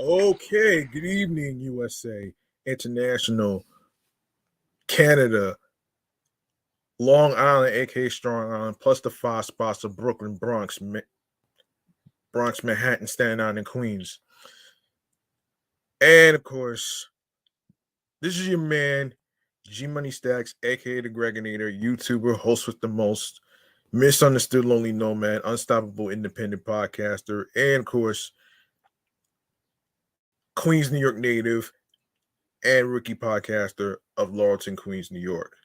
Okay, good evening, USA, International, Canada, Long Island, aka Strong Island, plus the five spots of Brooklyn, Bronx, Manhattan, Staten Island, and Queens. And of course, this is your man, G Money Stacks, aka the Gregonator, YouTuber, host with the most, misunderstood lonely nomad, unstoppable independent podcaster, and of course, Queens, New York native, and rookie podcaster of Laurelton, Queens, New York.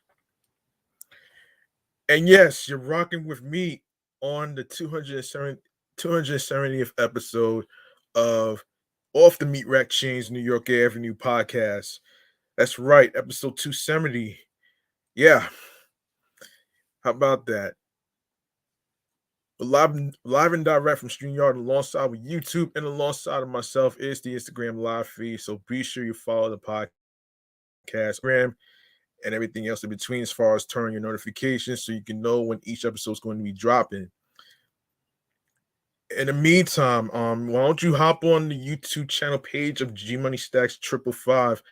And yes, you're rocking with me on the 270th episode of Off the Meat Rack Chainz New York Avenue podcast. That's right, episode 270. Yeah, how about that? Live and direct from StreamYard alongside with YouTube and alongside of myself is the Instagram live feed. So be sure you follow the podcast, Instagram, and everything else in between as far as turning your notifications so you can know when each episode is going to be dropping. In the meantime, why don't you hop on the YouTube channel page of G Money Stacks 555?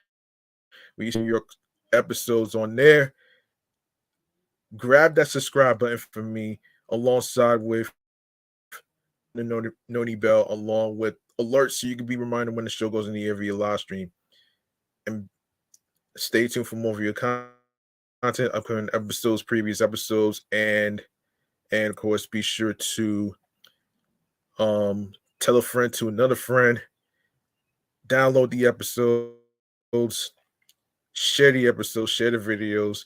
We see your episodes on there. Grab that subscribe button for me alongside with the noti bell, along with alerts so you can be reminded when the show goes in the air via live stream. And stay tuned for more of your content, upcoming episodes, previous episodes, and of course be sure to tell a friend to another friend, download the episodes, share the episodes, share the videos,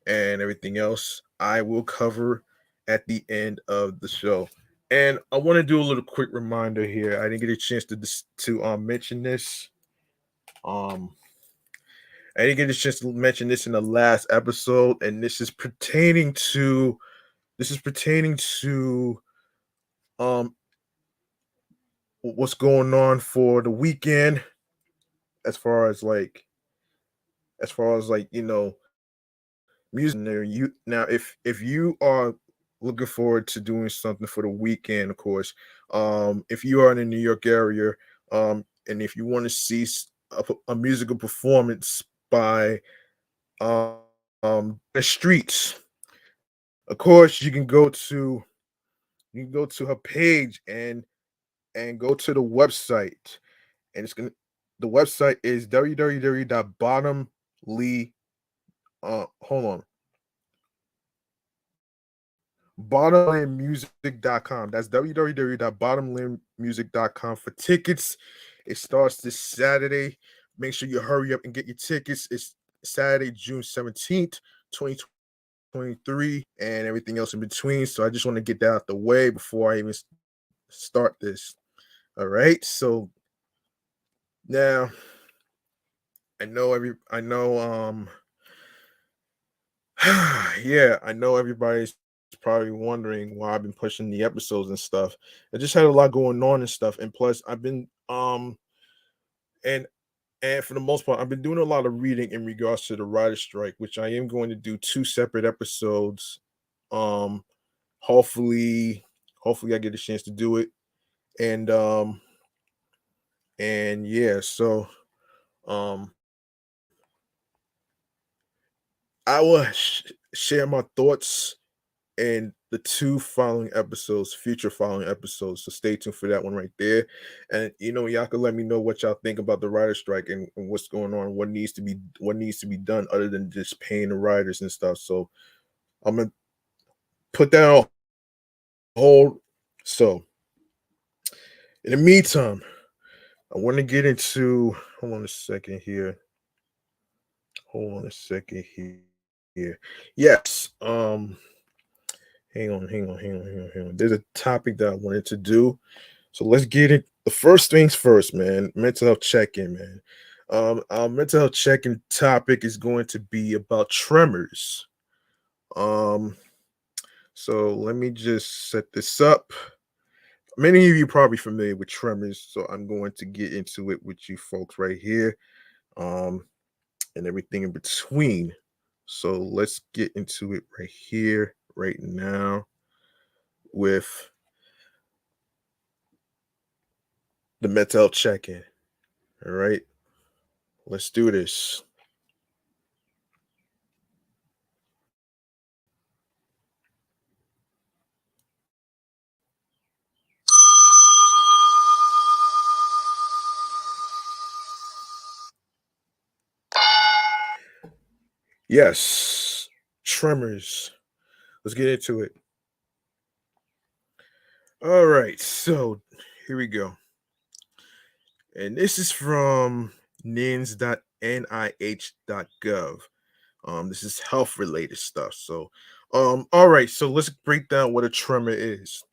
and everything else I will cover at the end of the show. And I want to do a little quick reminder here. I didn't get a chance to mention this. Um, I didn't get a chance to mention this in the last episode, and this is pertaining to um what's going on for the weekend as far as music there. If you are looking forward to doing something for the weekend, of course, if you are in the New York area, and if you want to see a musical performance by the streets, of course you can go to her page and go to the website, and the website is www.bottomly hold on bottomlandmusic.com. That's www.bottomlandmusic.com for tickets. It starts this Saturday. Make sure you hurry up and get your tickets. It's Saturday, June 17th, 2023, and everything else in between. So I just want to get that out the way before I even start this. All right. So now I know yeah, I know everybody's probably wondering why I've been pushing the episodes and stuff. I just had a lot going on and stuff, and plus I've been and and for the most part I've been doing a lot of reading in regards to the writer strike, which I am going to do two separate episodes. Um, hopefully, hopefully I get a chance to do it, and yeah, so um, I will share my thoughts and the two following episodes, future following episodes. So stay tuned for that one right there. And y'all can let me know what y'all think about the writer strike and what's going on, what needs to be done other than just paying the writers and stuff. So I'm gonna put that on hold. So in the meantime, I want to get into hold on a second here. Hold on a second here. Yes. Hang on. There's a topic that I wanted to do. So let's get it. The first things first, man. Mental health check-in, man. Our mental health check-in topic is going to be about tremors. Um, so let me just set this up. Many of you probably familiar with tremors, so I'm going to get into it with you folks right here, um, and everything in between. So let's get into it right here, right now, with the mental health check-in. All right, let's do this. Yes, tremors. Let's get into it. All right, so here we go. And this is from nins.nih.gov. This is health related stuff. So, all right, so let's break down what a tremor is.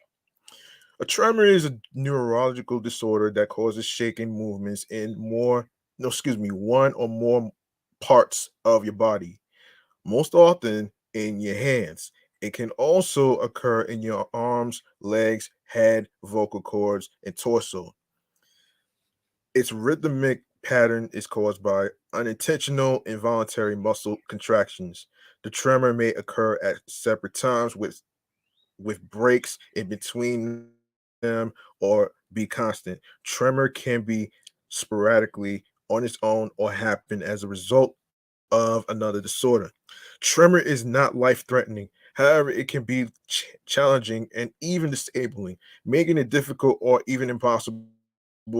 A tremor is a neurological disorder that causes shaking movements in no, excuse me, one or more parts of your body, most often in your hands. It can also occur in your arms, legs, head, vocal cords, and torso. Its rhythmic pattern is caused by unintentional involuntary muscle contractions. The tremor may occur at separate times with breaks in between them or be constant. Tremor can be sporadically on its own or happen as a result of another disorder. Tremor is not life threatening. However, it can be challenging and even disabling, making it difficult or even impossible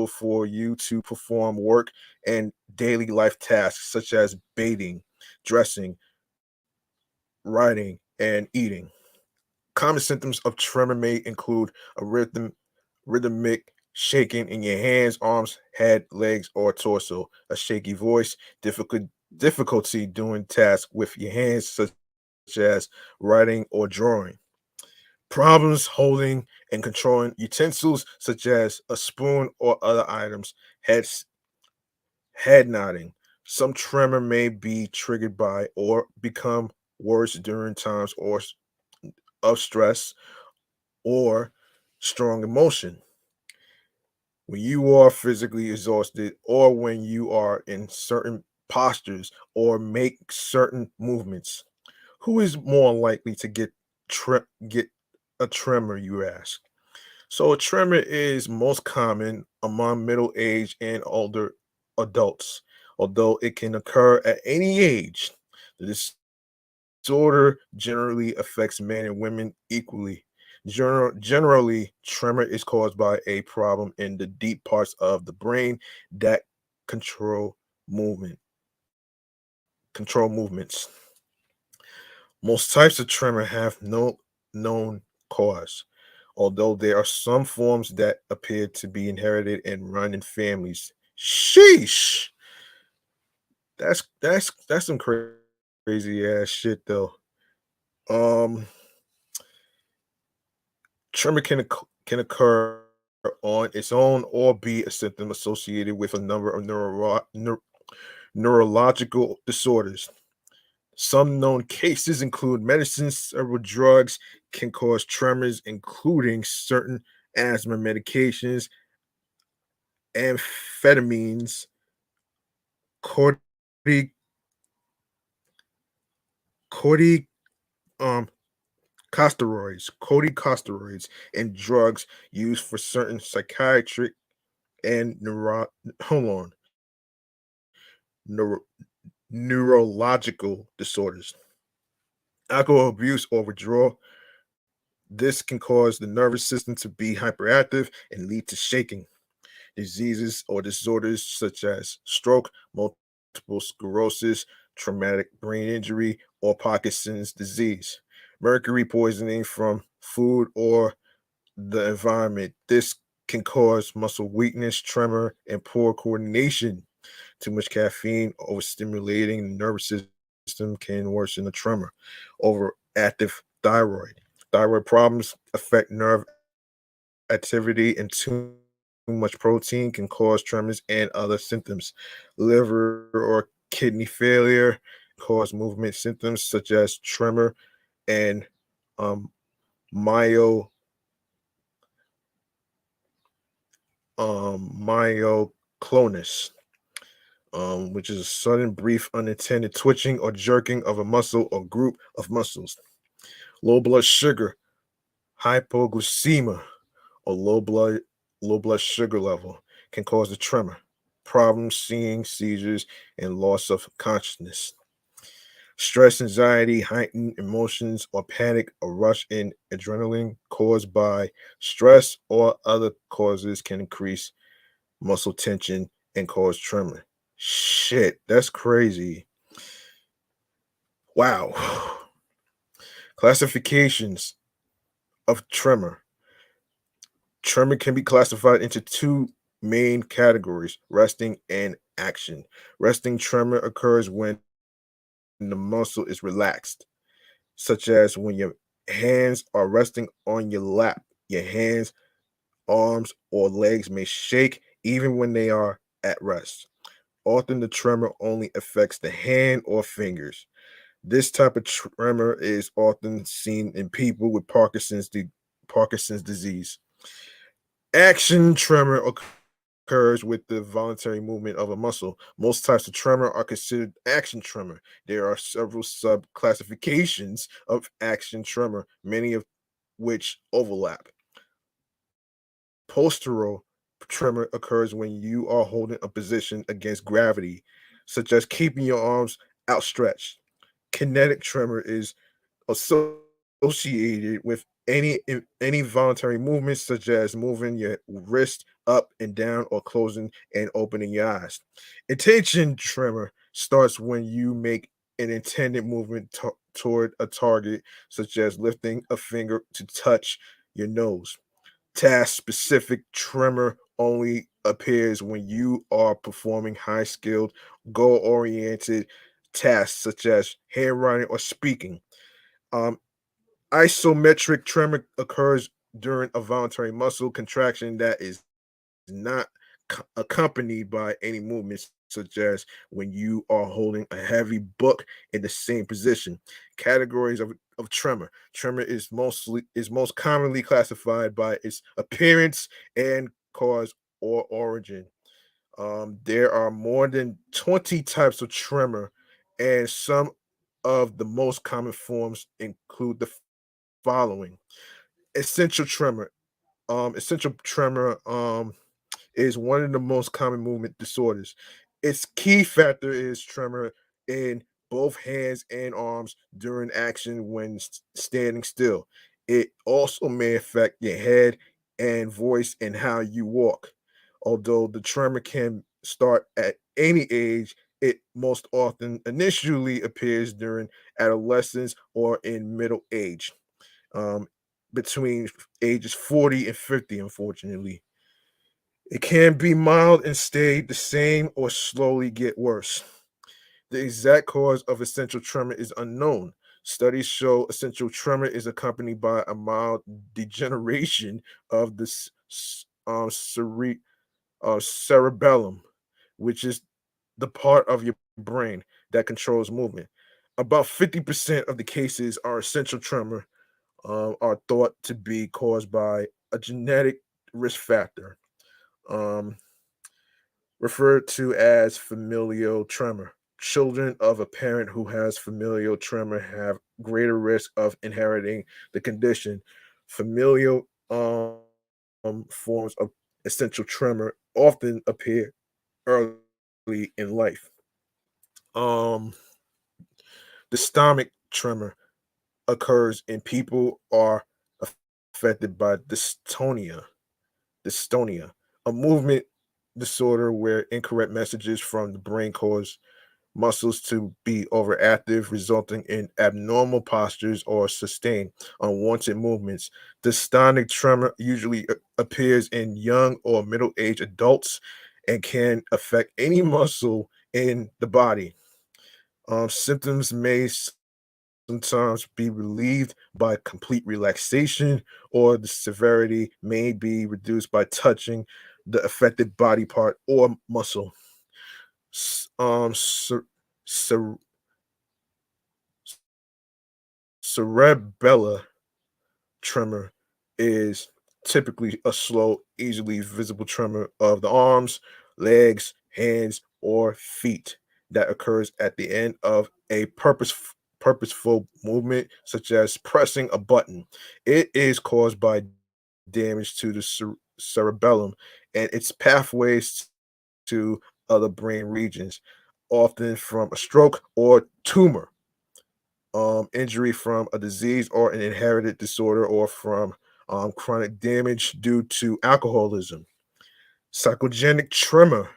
for you to perform work and daily life tasks such as bathing, dressing, writing, and eating. Common symptoms of tremor may include a rhythmic shaking in your hands, arms, head, legs, or torso, a shaky voice, difficulty doing tasks with your hands, such as writing or drawing, problems holding and controlling utensils, such as a spoon or other items, head nodding. Some tremor may be triggered by or become worse during times of stress or strong emotion, when you are physically exhausted, or when you are in certain postures or make certain movements. Who is more likely to get a tremor, you ask? So a tremor is most common among middle-aged and older adults, although it can occur at any age. The disorder generally affects men and women equally. Generally, tremor is caused by a problem in the deep parts of the brain that control movement, control movements. Most types of tremor have no known cause, although there are some forms that appear to be inherited and run in families. Sheesh. That's some crazy ass shit though. Um Tremor can occur on its own or be a symptom associated with a number of neurological disorders. Some known cases include medicines, several drugs can cause tremors, including certain asthma medications, amphetamines, corti, corti, um, corticosteroids, and drugs used for certain psychiatric and hold on, neuro, neurological disorders. Alcohol abuse or withdrawal. This can cause the nervous system to be hyperactive and lead to shaking. Diseases or disorders such as stroke, multiple sclerosis, traumatic brain injury, or Parkinson's disease. Mercury poisoning from food or the environment. This can cause muscle weakness, tremor, and poor coordination. Too much caffeine, overstimulating the nervous system can worsen the tremor. Overactive thyroid. Thyroid problems affect nerve activity, and too much protein can cause tremors and other symptoms. Liver or kidney failure cause movement symptoms such as tremor and um, myo myoclonus, which is a sudden, brief, unintended twitching or jerking of a muscle or group of muscles. Low blood sugar, hypoglycemia, or low blood sugar level can cause a tremor. problems seeing, seizures, and loss of consciousness. Stress, anxiety, heightened emotions, or panic, a rush in adrenaline caused by stress or other causes can increase muscle tension and cause tremor. Shit, that's crazy. Wow. Classifications of tremor. Tremor can be classified into two main categories: resting and action. Resting tremor occurs when the muscle is relaxed, such as when your hands are resting on your lap. Your hands, arms, or legs may shake even when they are at rest. Often the tremor only affects the hand or fingers. This type of tremor is often seen in people with Parkinson's disease. Action tremor occurs with the voluntary movement of a muscle. Most types of tremor are considered action tremor. There are several sub-classifications of action tremor, many of which overlap. Postural tremor occurs when you are holding a position against gravity, such as keeping your arms outstretched. Kinetic tremor is associated with any voluntary movements, such as moving your wrist up and down or closing and opening your eyes. Intention tremor starts when you make an intended movement toward a target, such as lifting a finger to touch your nose. Task specific tremor only appears when you are performing high skilled, goal oriented tasks such as handwriting or speaking. Um, Isometric tremor occurs during a voluntary muscle contraction that is not accompanied by any movements, such as when you are holding a heavy book in the same position. Categories of tremor. Tremor is most commonly classified by its appearance and cause or origin. There are more than 20 types of tremor, and some of the most common forms include the following: essential tremor. Essential tremor is one of the most common movement disorders. Its key factor is tremor in both hands and arms during action when standing still. It also may affect your head and voice and how you walk. Although the tremor can start at any age, it most often initially appears during adolescence or in middle age, um, between ages 40 and 50, unfortunately. It can be mild and stay the same or slowly get worse. The exact cause of essential tremor is unknown. Studies show essential tremor is accompanied by a mild degeneration of the cerebellum, which is the part of your brain that controls movement. About 50% of the cases are essential tremor are thought to be caused by a genetic risk factor. Um, Referred to as familial tremor. Children of a parent who has familial tremor have greater risk of inheriting the condition. Familial forms of essential tremor often appear early in life. Um, the stomach tremor occurs in people are affected by dystonia, a movement disorder where incorrect messages from the brain cause muscles to be overactive, resulting in abnormal postures or sustained unwanted movements. Dystonic tremor usually appears in young or middle-aged adults and can affect any muscle in the body. Symptoms may sometimes be relieved by complete relaxation, or the severity may be reduced by touching the affected body part or muscle. S- Um, cer- cer- Cerebellar tremor is typically a slow, easily visible tremor of the arms, legs, hands, or feet that occurs at the end of a purposeful movement, such as pressing a button. It is caused by damage to the cerebellum and its pathways to other brain regions, often from a stroke or tumor, injury from a disease or an inherited disorder, or from chronic damage due to alcoholism. Psychogenic tremor,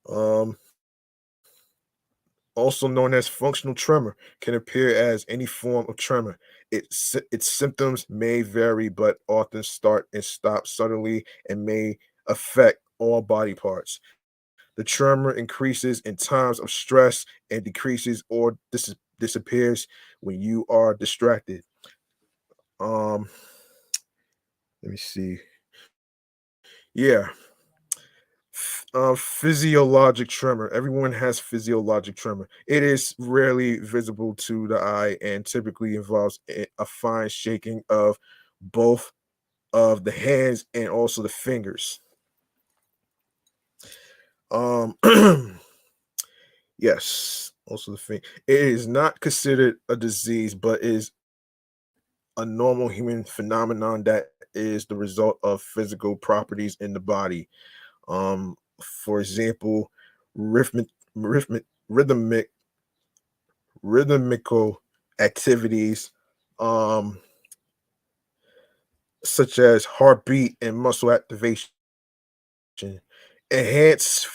um, also known as functional tremor, can appear as any form of tremor. Its symptoms may vary, but often start and stop suddenly and may affect all body parts. The tremor increases in times of stress and decreases or disappears when you are distracted. Um, Let me see. Yeah, physiologic tremor. Everyone has physiologic tremor. It is rarely visible to the eye and typically involves a fine shaking of both of the hands and also the fingers. Um, yes, also the thing. It is not considered a disease, but is a normal human phenomenon that is the result of physical properties in the body. Um, for example, rhythmic, rhythmic, rhythmic, rhythmical activities, um, such as heartbeat and muscle activation. Enhanced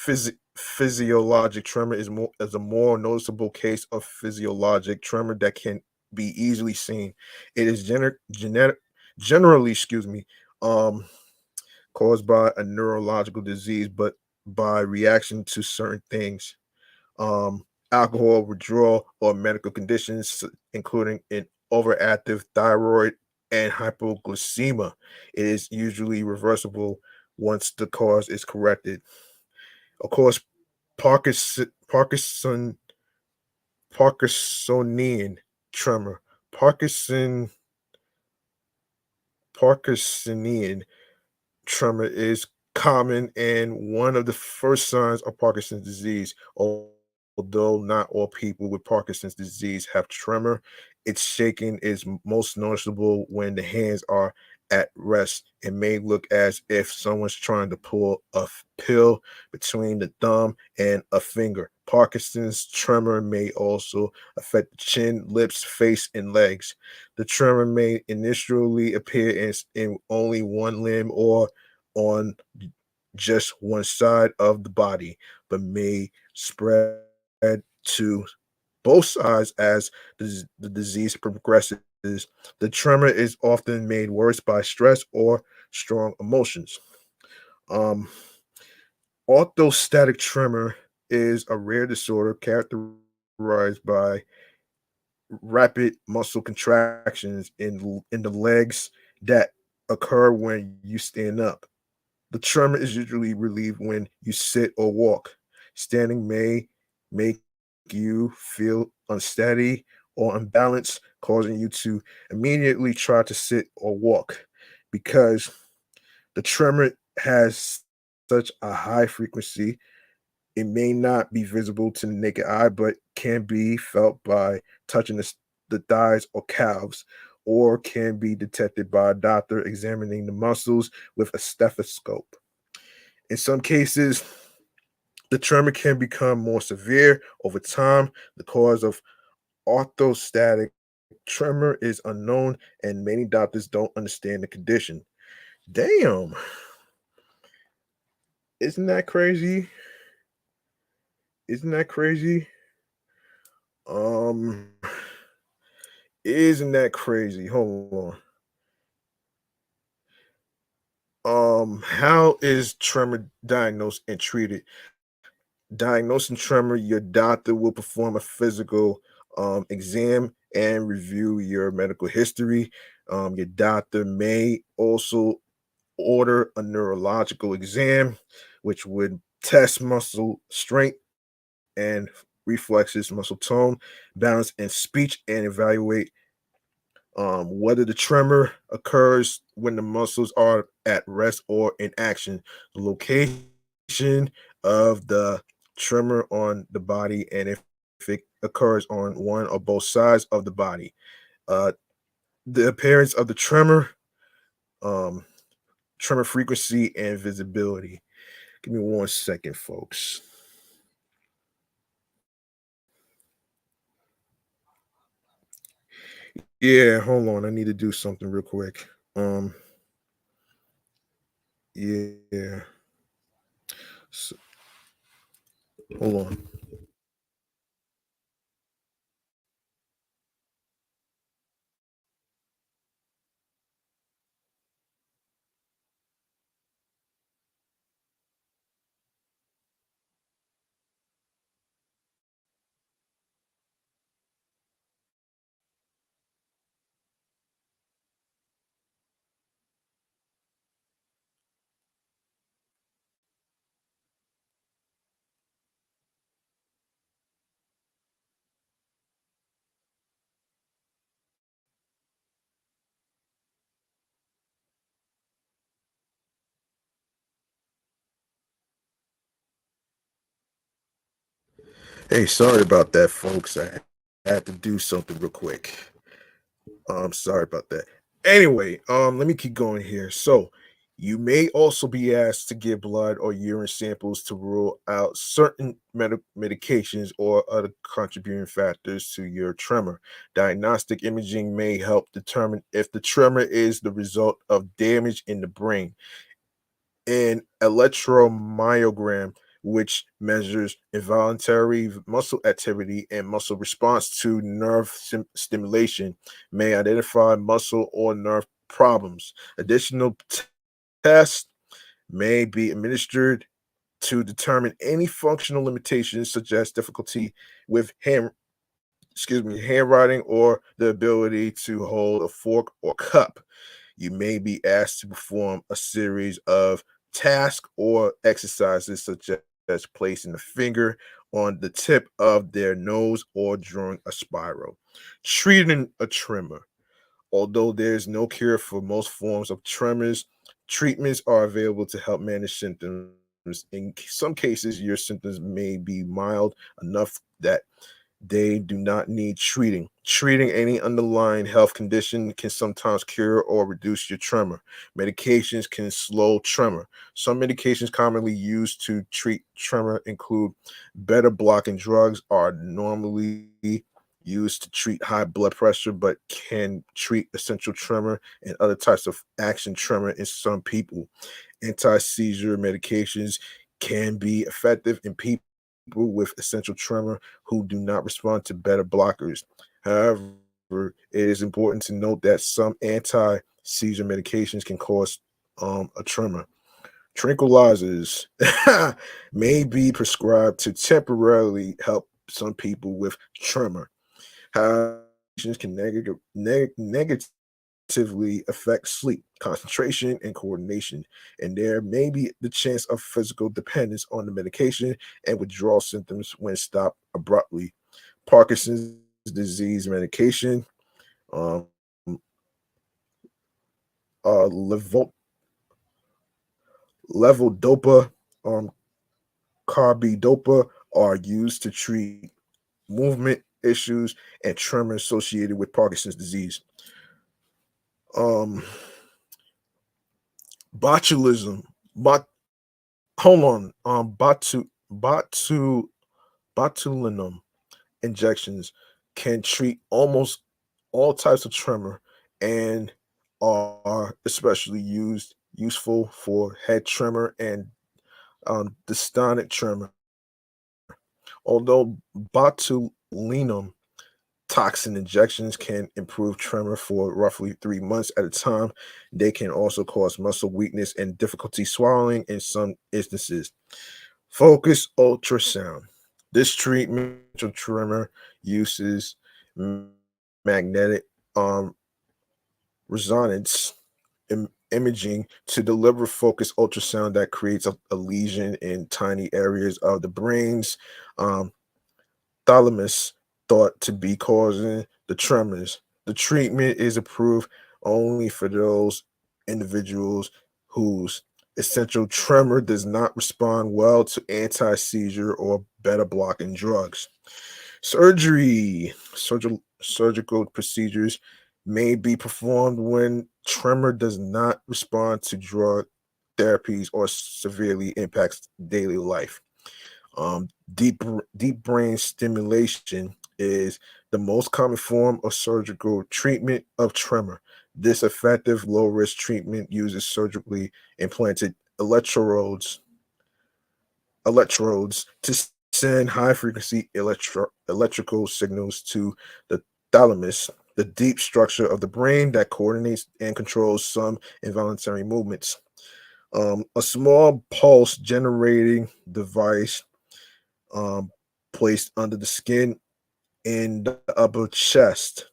physiologic tremor is a more noticeable case of physiologic tremor that can be easily seen. It is generally, excuse me, um, caused by a neurological disease, but by reaction to certain things, um, alcohol withdrawal, or medical conditions, including an overactive thyroid and hypoglycemia. It is usually reversible once the cause is corrected. Of course, Parkinson, Parkinson, Parkinsonian tremor, Parkinson, Parkinsonian tremor is common and one of the first signs of Parkinson's disease. Although not all people with Parkinson's disease have tremor, its shaking is most noticeable when the hands are at rest and may look as if someone's trying to pull a pill between the thumb and a finger. Parkinson's tremor may also affect the chin, lips, face, and legs. The tremor may initially appear in only one limb or on just one side of the body, but may spread to both sides as the disease progresses. The tremor is often made worse by stress or strong emotions. Um, Orthostatic tremor is a rare disorder characterized by rapid muscle contractions in the legs that occur when you stand up. The tremor is usually relieved when you sit or walk. Standing may make you feel unsteady or unbalanced, causing you to immediately try to sit or walk. Because the tremor has such a high frequency, it may not be visible to the naked eye, but can be felt by touching the thighs or calves, or can be detected by a doctor examining the muscles with a stethoscope. In some cases, the tremor can become more severe over time. The cause of orthostatic tremor is unknown, and many doctors don't understand the condition. Damn, isn't that crazy? Isn't that crazy? Um, isn't that crazy? Hold on. How is tremor diagnosed and treated? Diagnosing tremor, your doctor will perform a physical exam and review your medical history. Your doctor may also order a neurological exam, which would test muscle strength and reflexes, muscle tone, balance, and speech, and evaluate whether the tremor occurs when the muscles are at rest or in action, the location of the tremor on the body, and if it occurs on one or both sides of the body. Uh, the appearance of the um, tremor frequency and visibility. Give me 1 second, folks. Yeah, hold on. I need to do something real quick. Um, yeah. S Hold on. Hey, sorry about that, folks. I had to do something real quick. Sorry about that. Anyway, let me keep going here. So, you may also be asked to give blood or urine samples to rule out certain medications or other contributing factors to your tremor. Diagnostic imaging may help determine if the tremor is the result of damage in the brain. An electromyogram, which measures involuntary muscle activity and muscle response to nerve stimulation, may identify muscle or nerve problems. Additional tests may be administered to determine any functional limitations, such as difficulty with handwriting or the ability to hold a fork or cup. You may be asked to perform a series of tasks or exercises, such as placing the finger on the tip of their nose or drawing a spiral. Treating a tremor. Although there's no cure for most forms of tremors, treatments are available to help manage symptoms. In some cases, your symptoms may be mild enough that they do not need treating. Treating any underlying health condition can sometimes cure or reduce your tremor. Medications can slow tremor. Some medications commonly used to treat tremor include beta blocking drugs are normally used to treat high blood pressure but can treat essential tremor and other types of action tremor in some people. Anti-seizure medications can be effective in people with essential tremor who do not respond to beta blockers. However, it is important to note that some anti-seizure medications can cause a tremor. Tranquilizers may be prescribed to temporarily help some people with tremor. However, medications can negatively affect sleep, concentration, and coordination, and there may be the chance of physical dependence on the medication and withdrawal symptoms when stopped abruptly. Parkinson's disease medication, um, levodopa, levodopa, um, carbidopa are used to treat movement issues and tremor associated with Parkinson's disease. Um, botulism, bot, hold on, botulinum injections can treat almost all types of tremor and are especially useful for head tremor and dystonic tremor. Although botulinum toxin injections can improve tremor for roughly 3 months at a time, they can also cause muscle weakness and difficulty swallowing in some instances. Focus ultrasound. This treatment of tremor uses magnetic resonance imaging to deliver focused ultrasound that creates a lesion in tiny areas of the brain's um, thalamus thought to be causing the tremors. The treatment is approved only for those individuals whose essential tremor does not respond well to anti-seizure or beta blocking drugs. Surgical procedures may be performed when tremor does not respond to drug therapies or severely impacts daily life. Deep brain stimulation is the most common form of surgical treatment of tremor. This effective low risk treatment uses surgically implanted electrodes to send high frequency electrical signals to the thalamus, the deep structure of the brain that coordinates and controls some involuntary movements. A small pulse generating device um, placed under the skin in the upper chest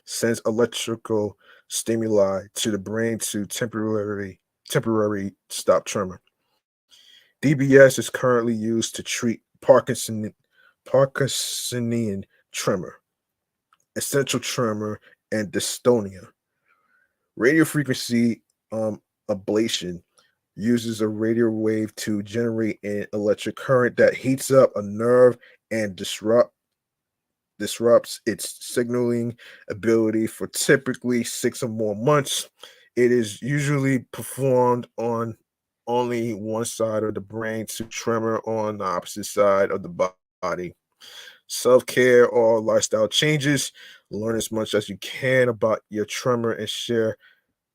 sends electrical stimuli to the brain to temporary stop tremor. DBS is currently used to treat Parkinsonian tremor, essential tremor, and dystonia. Radiofrequency ablation uses a radio wave to generate an electric current that heats up a nerve and disrupts its signaling ability for typically 6 or more months. It is usually performed on only one side of the brain to tremor on the opposite side of the body. Self care or lifestyle changes. Learn as much as you can about your tremor and share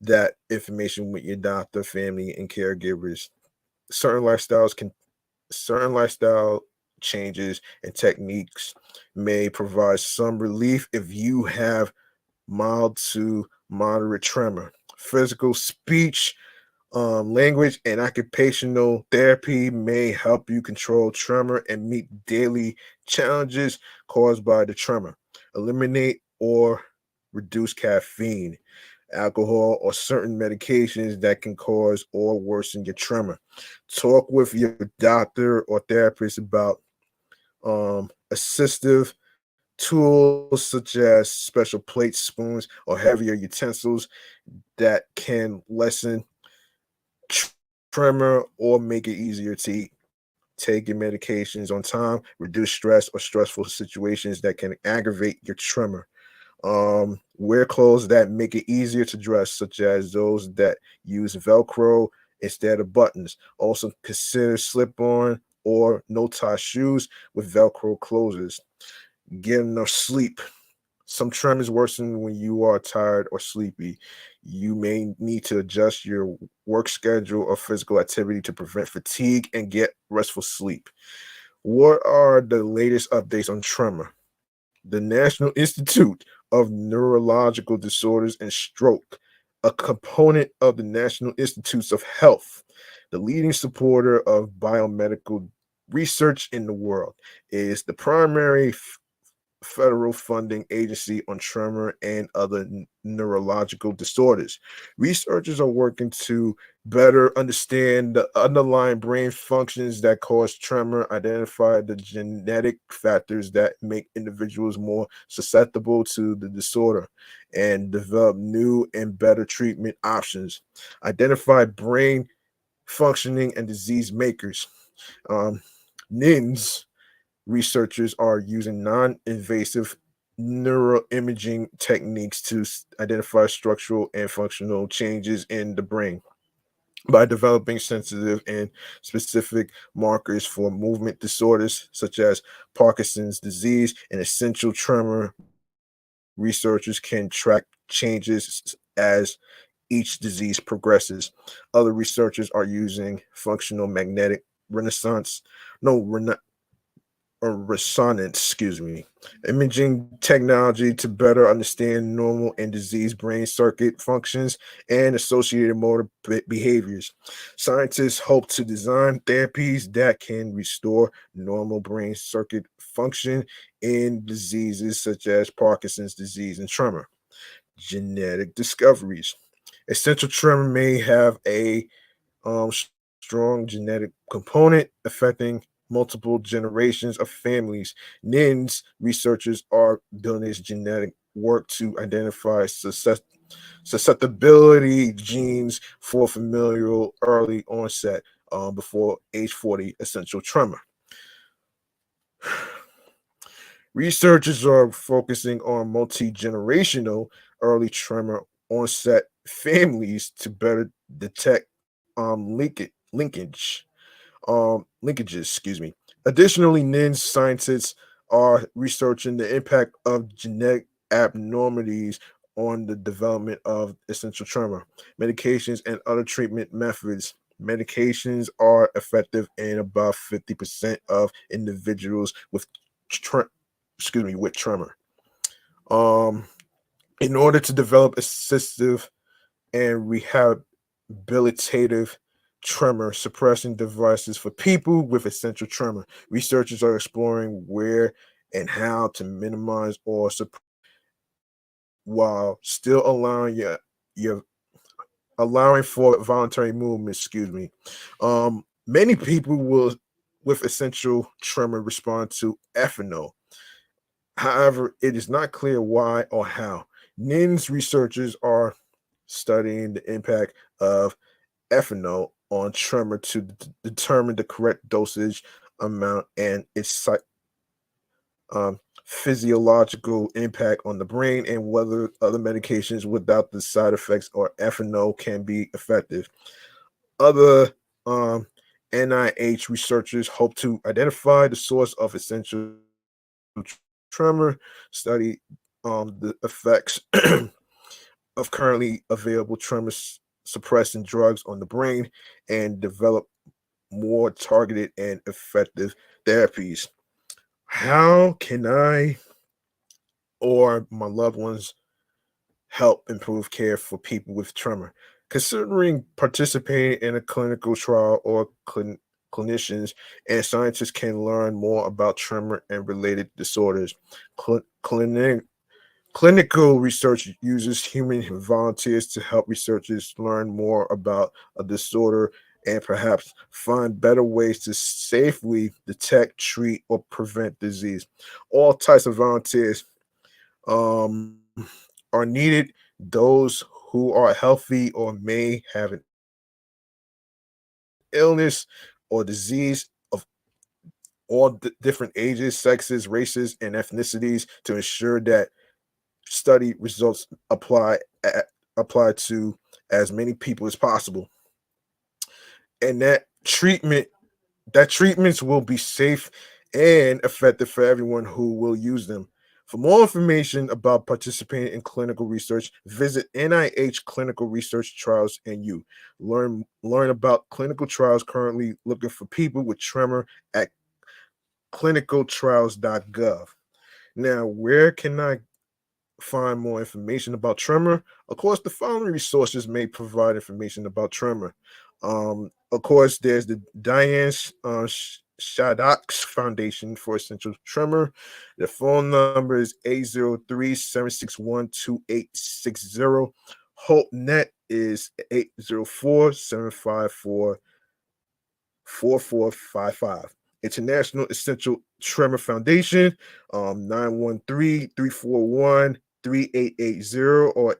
that information with your doctor, family, and caregivers. Certain lifestyles can certain lifestyle changes and techniques may provide some relief if you have mild to moderate tremor. Physical speech, language, and occupational therapy may help you control tremor and meet daily challenges caused by the tremor. Eliminate or reduce caffeine, alcohol, or certain medications that can cause or worsen your tremor. Talk with your doctor or therapist about assistive tools such as special plates, spoons, or heavier utensils that can lessen tremor or make it easier to eat. Take your medications on time, reduce stress or stressful situations that can aggravate your tremor. Wear clothes that make it easier to dress, such as those that use Velcro instead of buttons. Also, consider slip on or no tie shoes with Velcro closures. Get enough sleep. Some tremors worsen when you are tired or sleepy. You may need to adjust your work schedule or physical activity to prevent fatigue and get restful sleep. What are the latest updates on tremor? The National Institute of Neurological Disorders and Stroke, a component of the National Institutes of Health, the leading supporter of biomedical research in the world, is the primary federal funding agency on tremor and other neurological disorders. Researchers are working to better understand the underlying brain functions that cause tremor, identify the genetic factors that make individuals more susceptible to the disorder, and develop new and better treatment options. Identify brain functioning and disease makers. Um, NINS researchers are using non-invasive neuroimaging techniques to identify structural and functional changes in the brain by developing sensitive and specific markers for movement disorders such as Parkinson's disease and essential tremor. Researchers can track changes as each disease progresses. Other researchers are using functional magnetic renaissance no or resonance, imaging technology to better understand normal and diseased brain circuit functions and associated motor behaviors. Scientists hope to design therapies that can restore normal brain circuit function in diseases such as Parkinson's disease and tremor. Genetic discoveries. Essential tremor may have a strong genetic component affecting multiple generations of families. NINS researchers are doing this genetic work to identify susceptibility genes for familial early onset before age 40 essential tremor. Researchers are focusing on multi generational early tremor onset families to better detect linkages. Additionally, NINS scientists are researching the impact of genetic abnormalities on the development of essential tremor, medications, and other treatment methods. Medications are effective in about 50% of individuals with with tremor. Um, in order to develop assistive and rehabilitative tremor suppressing devices for people with essential tremor. Researchers are exploring where and how to minimize or suppress while still your allowing for voluntary movement. Excuse me. Many people will with essential tremor respond to ethanol. However, it is not clear why or how. NINS researchers are studying the impact of ethanol on tremor to determine the correct dosage amount and its physiological impact on the brain and whether other medications without the side effects or ethanol can be effective. Other um, NIH researchers hope to identify the source of essential tremor, study the effects of currently available tremor suppressing drugs on the brain, and develop more targeted and effective therapies. How can I or my loved ones help improve care for people with tremor? Considering participating in a clinical trial or clinicians and scientists can learn more about tremor and related disorders. Clinic Clinical research uses human volunteers to help researchers learn more about a disorder and perhaps find better ways to safely detect, treat, or prevent disease. All types of volunteers um, are needed. Those who are healthy or may have an illness or disease of all different ages, sexes, races, and ethnicities to ensure that study results apply to as many people as possible, and that treatments will be safe and effective for everyone who will use them. For more information about participating in clinical research, visit NIH Clinical Research Trials and you. Learn about clinical trials currently looking for people with tremor at clinicaltrials.gov. Now, where can I find more information about tremor? Of course, the following resources may provide information about tremor. Of course, there's the Diane Shaddocks Foundation for Essential Tremor. The phone number is 803-761-2860. HopeNet is 804-754-4455. International Essential Tremor Foundation, 913-341-3880 or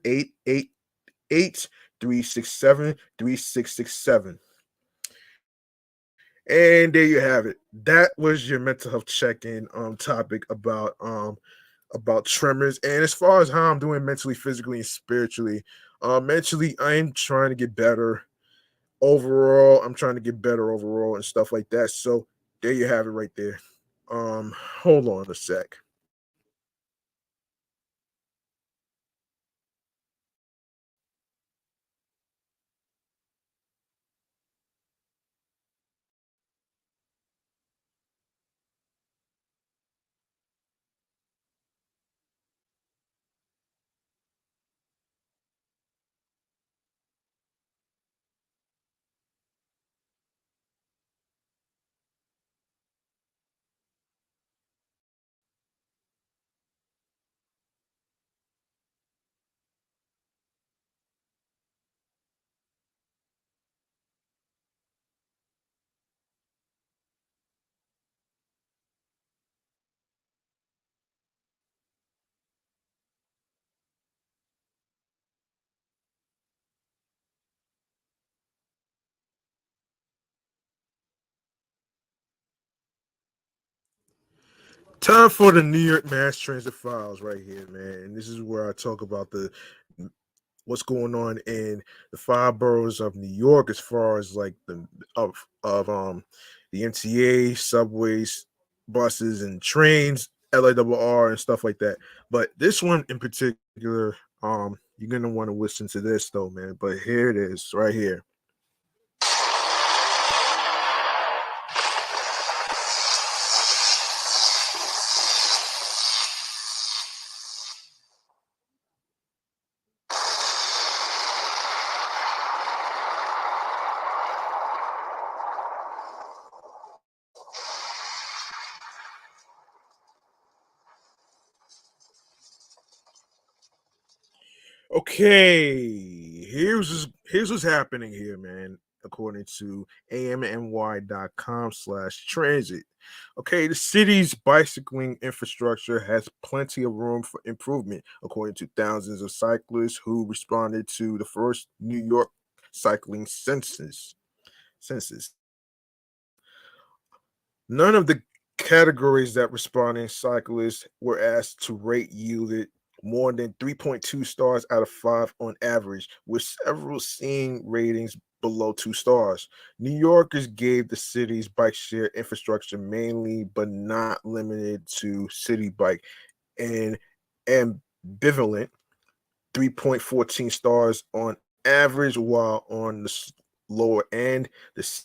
888-367-3667. And there you have it. That was your mental health check-in topic about tremors. And as far as how I'm doing mentally, physically, and spiritually, mentally, I am trying to get better overall. I'm trying to get better overall and stuff like that. So there you have it right there. Hold on a sec. Time for the New York Mass Transit Files right here, man. And this is where I talk about the what's going on in the five boroughs of New York as far as like the MTA, subways, buses, and trains LARR and stuff like that. But this one in particular, you're gonna want to listen to this though, man. But here it is, right here. Okay, here's what's happening here, man. According to amny.com/transit. Okay, the city's bicycling infrastructure has plenty of room for improvement, according to thousands of cyclists who responded to the first New York cycling census. None of the categories that responding cyclists were asked to rate yielded more than 3.2 stars out of 5 on average, with several seeing ratings below 2 stars. New Yorkers gave the city's bike share infrastructure mainly, but not limited to city bike, an ambivalent 3.14 stars on average, while on the lower end, the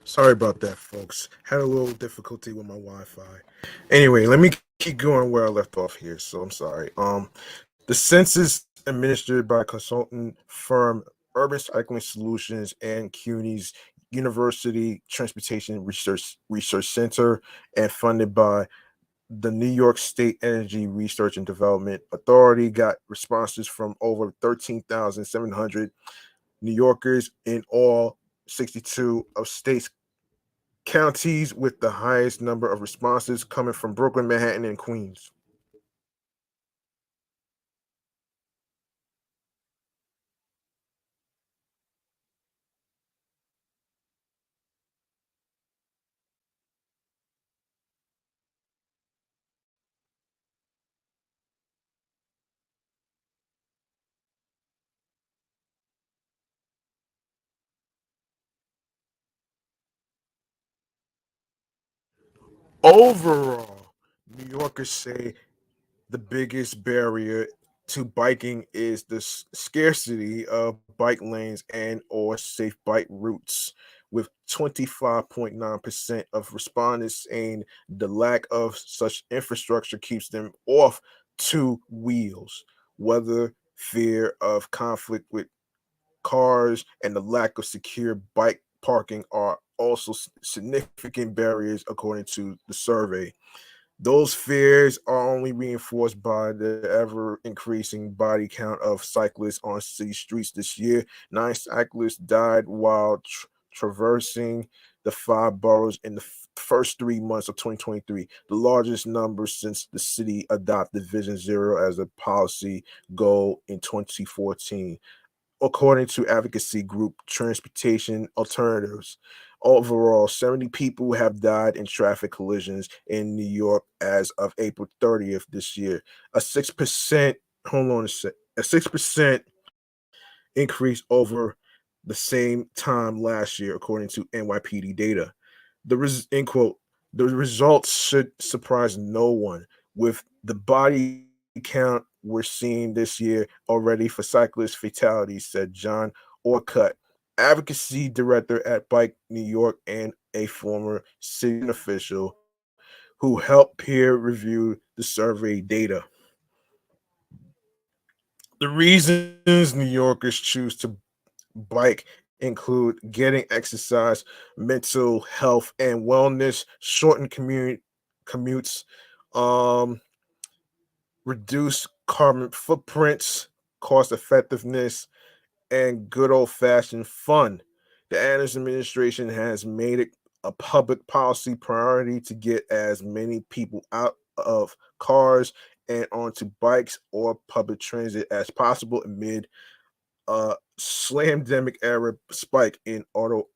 Sorry about that, folks. Had a little difficulty with my Wi-Fi. Anyway, let me keep going where I left off here. So I'm sorry. The census administered by consultant firm Urban Cycling Solutions and CUNY's University Transportation Research Center and funded by the New York State Energy Research and Development Authority got responses from over 13,700 New Yorkers in all 62 of states counties, with the highest number of responses coming from Brooklyn, Manhattan, and Queens. Overall, New Yorkers say the biggest barrier to biking is the scarcity of bike lanes and or safe bike routes, with 25.9% of respondents saying the lack of such infrastructure keeps them off two wheels. Whether fear of conflict with cars and the lack of secure bike parking are also significant barriers according to the survey. Those fears are only reinforced by the ever increasing body count of cyclists on city streets this year. Nine cyclists died while traversing the five boroughs in the first 3 months of 2023, the largest number since the city adopted Vision Zero as a policy goal in 2014, according to advocacy group Transportation Alternatives. Overall, 70 people have died in traffic collisions in New York as of April 30th this year. A 6%, hold on a sec, a 6% increase over the same time last year, according to NYPD data. End quote, the results should surprise no one, with the body count we're seeing this year already for cyclist fatalities, said John Orcutt, advocacy director at Bike New York and a former city official who helped peer review the survey data. The reasons New Yorkers choose to bike include getting exercise, mental health and wellness, shortened commutes, um, reduce carbon footprints, cost effectiveness, and good old fashioned fun. The Adams administration has made it a public policy priority to get as many people out of cars and onto bikes or public transit as possible amid slamdemic era spike in auto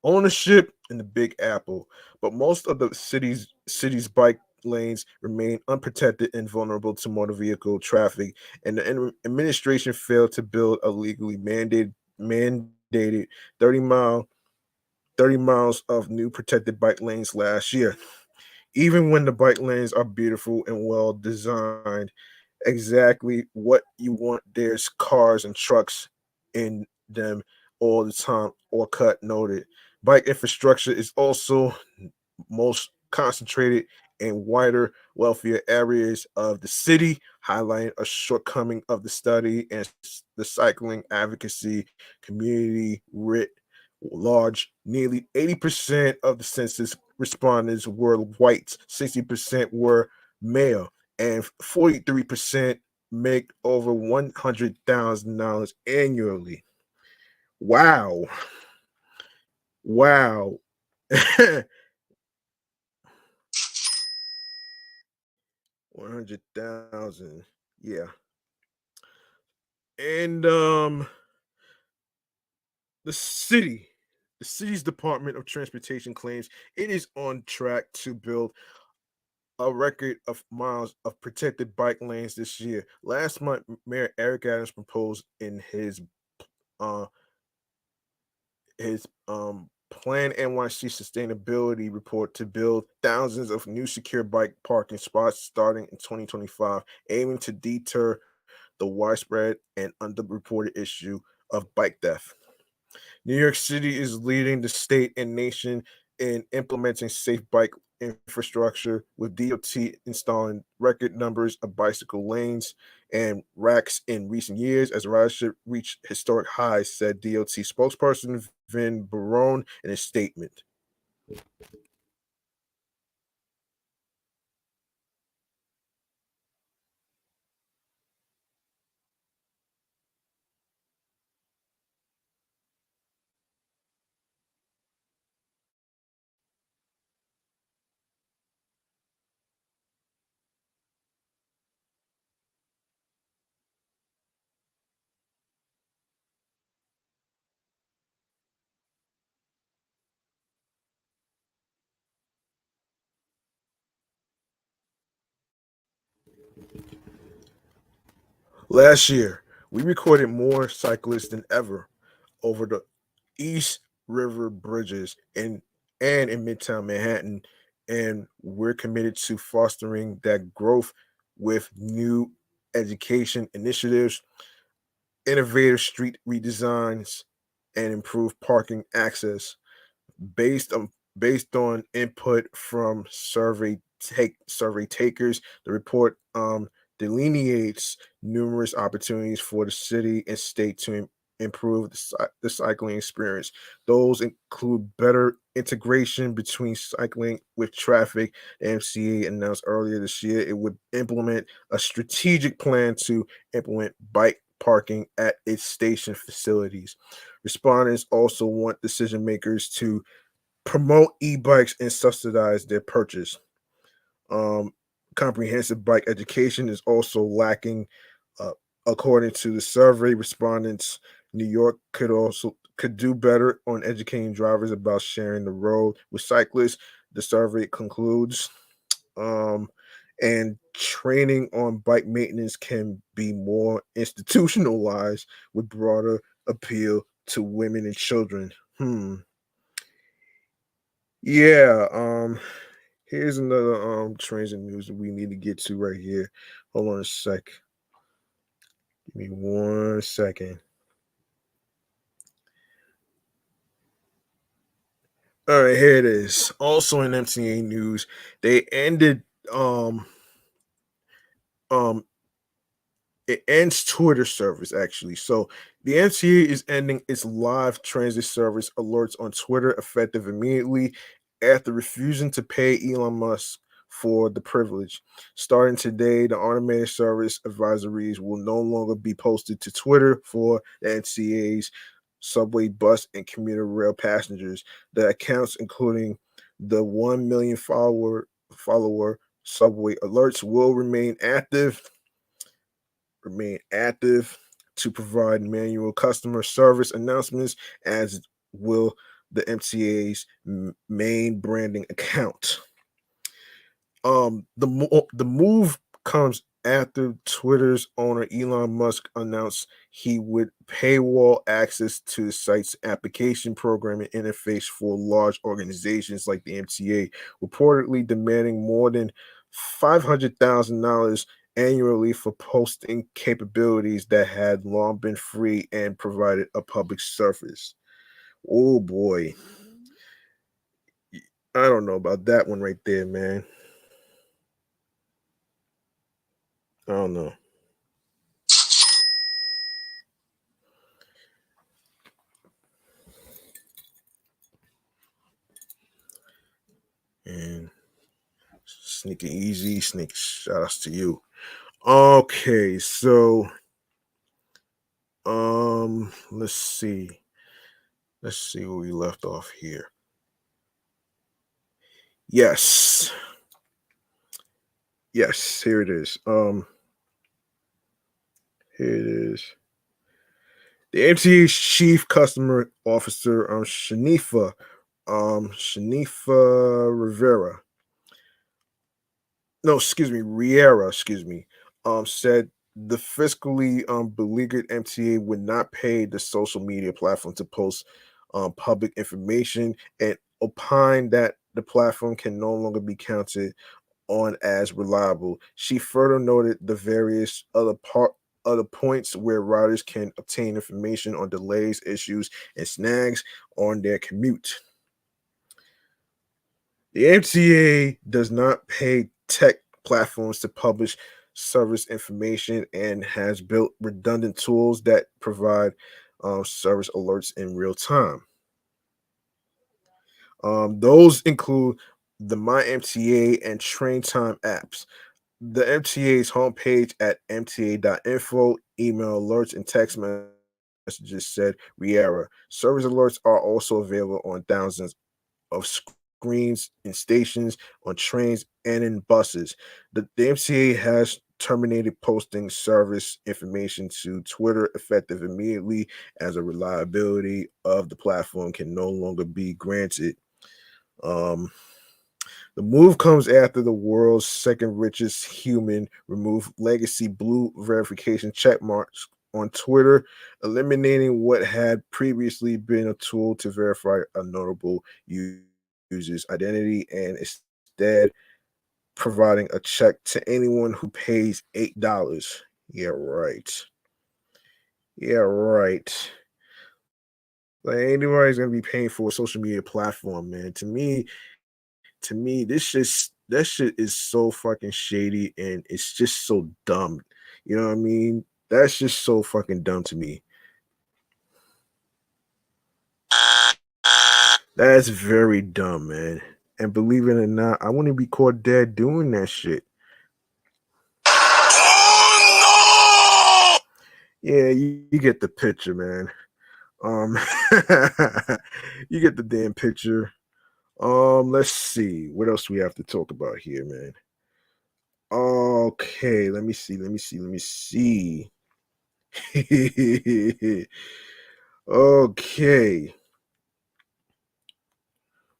ownership in the Big Apple, but most of the city's bike lanes remain unprotected and vulnerable to motor vehicle traffic, and the administration failed to build a legally mandated 30 miles of new protected bike lanes last year. Even when the bike lanes are beautiful and well designed, exactly what you want. There's cars and trucks in them all the time, or cut noted. Bike infrastructure is also most concentrated in wider, wealthier areas of the city, highlighting a shortcoming of the study and the cycling advocacy community writ large. Nearly 80% of the census respondents were white, 60% were male, and 43% make over $100,000 annually. Wow. Wow. 100,000. Yeah. And the city, the city's Department of Transportation claims it is on track to build a record of miles of protected bike lanes this year. Last month, Mayor Eric Adams proposed in uh his Plan NYC sustainability report to build thousands of new secure bike parking spots starting in 2025, aiming to deter the widespread and underreported issue of bike theft. New York City is leading the state and nation in implementing safe bike infrastructure, with DOT installing record numbers of bicycle lanes and racks in recent years as ridership reached historic highs, said DOT spokesperson Vin Barone in a statement. Last year, we recorded more cyclists than ever over the East River bridges in Midtown Manhattan, and we're committed to fostering that growth with new education initiatives, innovative street redesigns, and improved parking access based on input from survey takers. The report delineates numerous opportunities for the city and state to improve the cycling experience. Those include better integration between cycling with traffic. The MCA announced earlier this year it would implement a strategic plan to implement bike parking at its station facilities. Respondents also want decision makers to promote e-bikes and subsidize their purchase. Um, Comprehensive bike education is also lacking. Uh, According to the survey respondents, New York could do better on educating drivers about sharing the road with cyclists. The survey concludes, um, and training on bike maintenance can be more institutionalized with broader appeal to women and children. Yeah. Here's another transit news that we need to get to right here. Hold on a sec. Give me 1 second. All right, here it is. Also in MTA news, they ended um it ends Twitter service actually. So the MTA is ending its live transit service alerts on Twitter effective immediately after refusing to pay Elon Musk for the privilege. Starting today, the automated service advisories will no longer be posted to Twitter for the NCA's subway, bus, and commuter rail passengers. The accounts, including the 1 million follower subway alerts, will remain active to provide manual customer service announcements, as will the MTA's main branding account. The move comes after Twitter's owner Elon Musk announced he would paywall access to the site's application programming interface for large organizations like the MTA, reportedly demanding more than $500,000 annually for posting capabilities that had long been free and provided a public service. Oh boy, I don't know about that one right there, man. I don't know. And Sneaking easy, sneak shout outs to you. Okay, so let's see. Let's see where we left off here. Yes. Yes, here it is. Here it is. The MTA's chief customer officer, Shanifa Rivera. No, excuse me, Riera, excuse me, said the fiscally beleaguered MTA would not pay the social media platform to post public information, and opined that the platform can no longer be counted on as reliable. She further noted the various other points where riders can obtain information on delays, issues, and snags on their commute. The MTA does not pay tech platforms to publish service information and has built redundant tools that provide service alerts in real time. Those include the My MTA and Train Time apps. The MTA's homepage at mta.info, email alerts, and text messages said Riera. Service alerts are also available on thousands of screens in stations, on trains, and in buses. The MTA has terminated posting service information to Twitter effective immediately as a reliability of the platform can no longer be granted. Um, the move comes after the world's second richest human removed legacy blue verification check marks on Twitter, eliminating what had previously been a tool to verify a notable user's identity and instead providing a check to anyone who pays $8. Yeah, right. Yeah, right. Like anybody's gonna be paying for a social media platform, man. To me, that shit is so fucking shady and it's just so dumb. You know what I mean? That's just so fucking dumb to me. That's very dumb, man. And believe it or not, I wouldn't be caught dead doing that shit. Yeah, you get the picture, man. Um, you get the damn picture. Let's see what else we have to talk about here, man. Okay, let me see. Okay,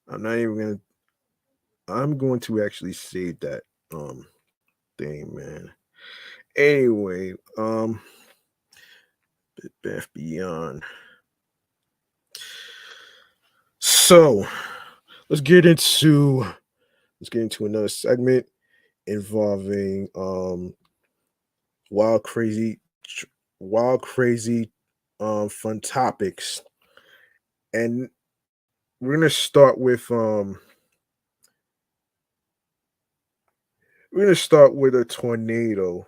I'm not even gonna. I'm going to actually save that thing, man. Anyway, Beth Beyond. So let's get into let's get into another segment involving wild, crazy, wild, crazy, fun topics, and we're gonna start with a tornado,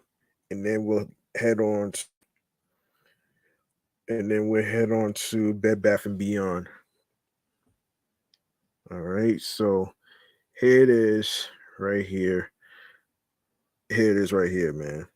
and then head on, t- we'll head on to Bed Bath and Beyond. All right, so here it is, right here. Here it is, right here, man.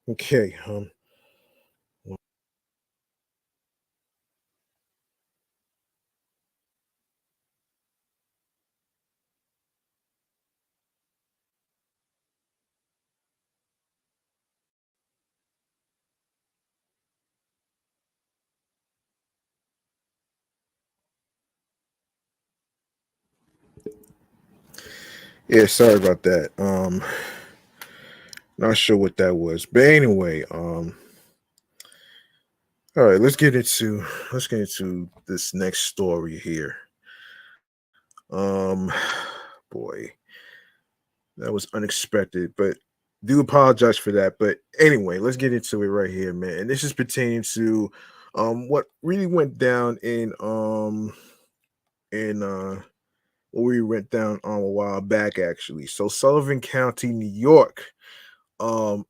Okay, yeah, sorry about that. Not sure what that was, but anyway, all right, let's get into this next story here. Um, boy, that was unexpected, but do apologize for that. But anyway, let's get into it right here, man. And this is pertaining to what really went down in what we went down on a while back actually. So Sullivan County, New York, um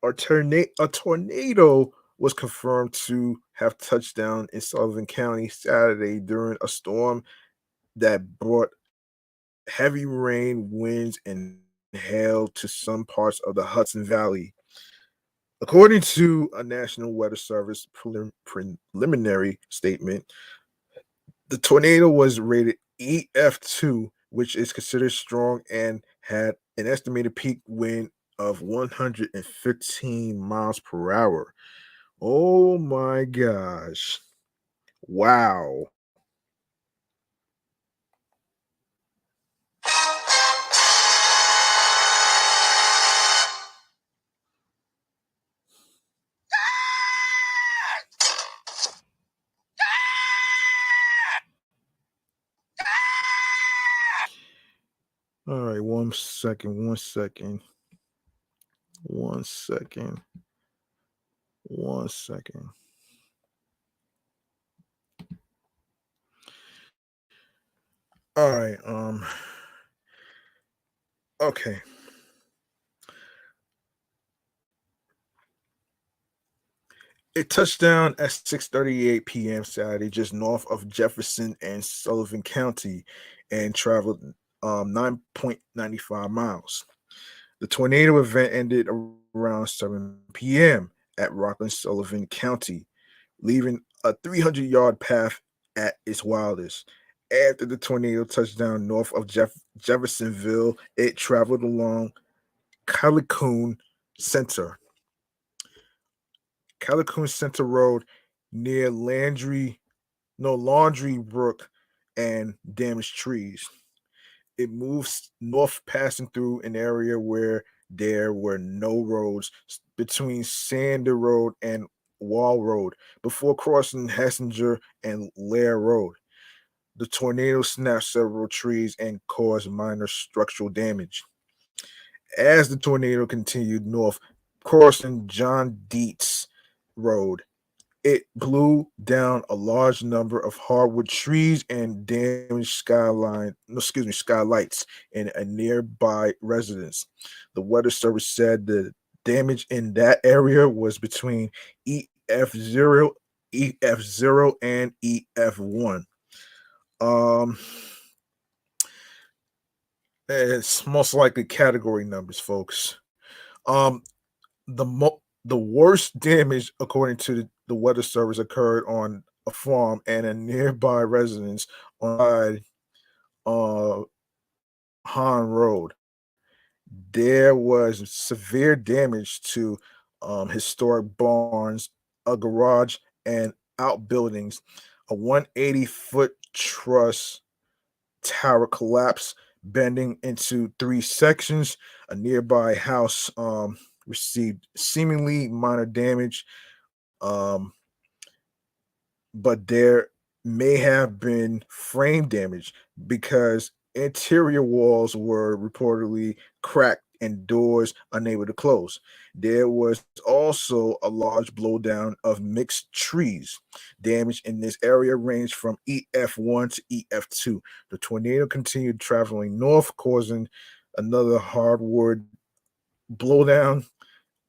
a tornado was confirmed to have touched down in Sullivan County Saturday during a storm that brought heavy rain, winds, and hail to some parts of the Hudson Valley. According to a National Weather Service preliminary statement, the tornado was rated EF2, which is considered strong and had an estimated peak wind of 115 miles per hour. Oh my gosh. Wow. All right, 1 second, 1 second, 1 second, 1 second. All right, okay. It touched down at 6:38 p.m. Saturday, just north of Jefferson and Sullivan County, and traveled 9.95 miles. The tornado event ended around 7 p.m. at Rockland, Sullivan County, leaving a 300-yard path at its wildest. After the tornado touched down north of Jeffersonville, it traveled along Callicoon Center, Callicoon Center Road near Laundry Brook, and damaged trees. It moves north, passing through an area where there were no roads between Sander Road and Wall Road before crossing Hassinger and Lair Road. The tornado snapped several trees and caused minor structural damage. As the tornado continued north, crossing John Dietz Road, it blew down a large number of hardwood trees and damaged skylights in a nearby residence. The weather service said the damage in that area was between EF0, EF0 and EF1. Um, it's most likely category numbers, folks. Um, the worst damage, according to the weather service, occurred on a farm and a nearby residence on uh, Han Road. There was severe damage to historic barns, a garage, and outbuildings. A 180-foot truss tower collapsed, bending into three sections. A nearby house received seemingly minor damage, um, but there may have been frame damage because interior walls were reportedly cracked and doors unable to close. There was also a large blowdown of mixed trees. Damage in this area ranged from EF1 to EF2. The tornado continued traveling north, causing another hardwood blowdown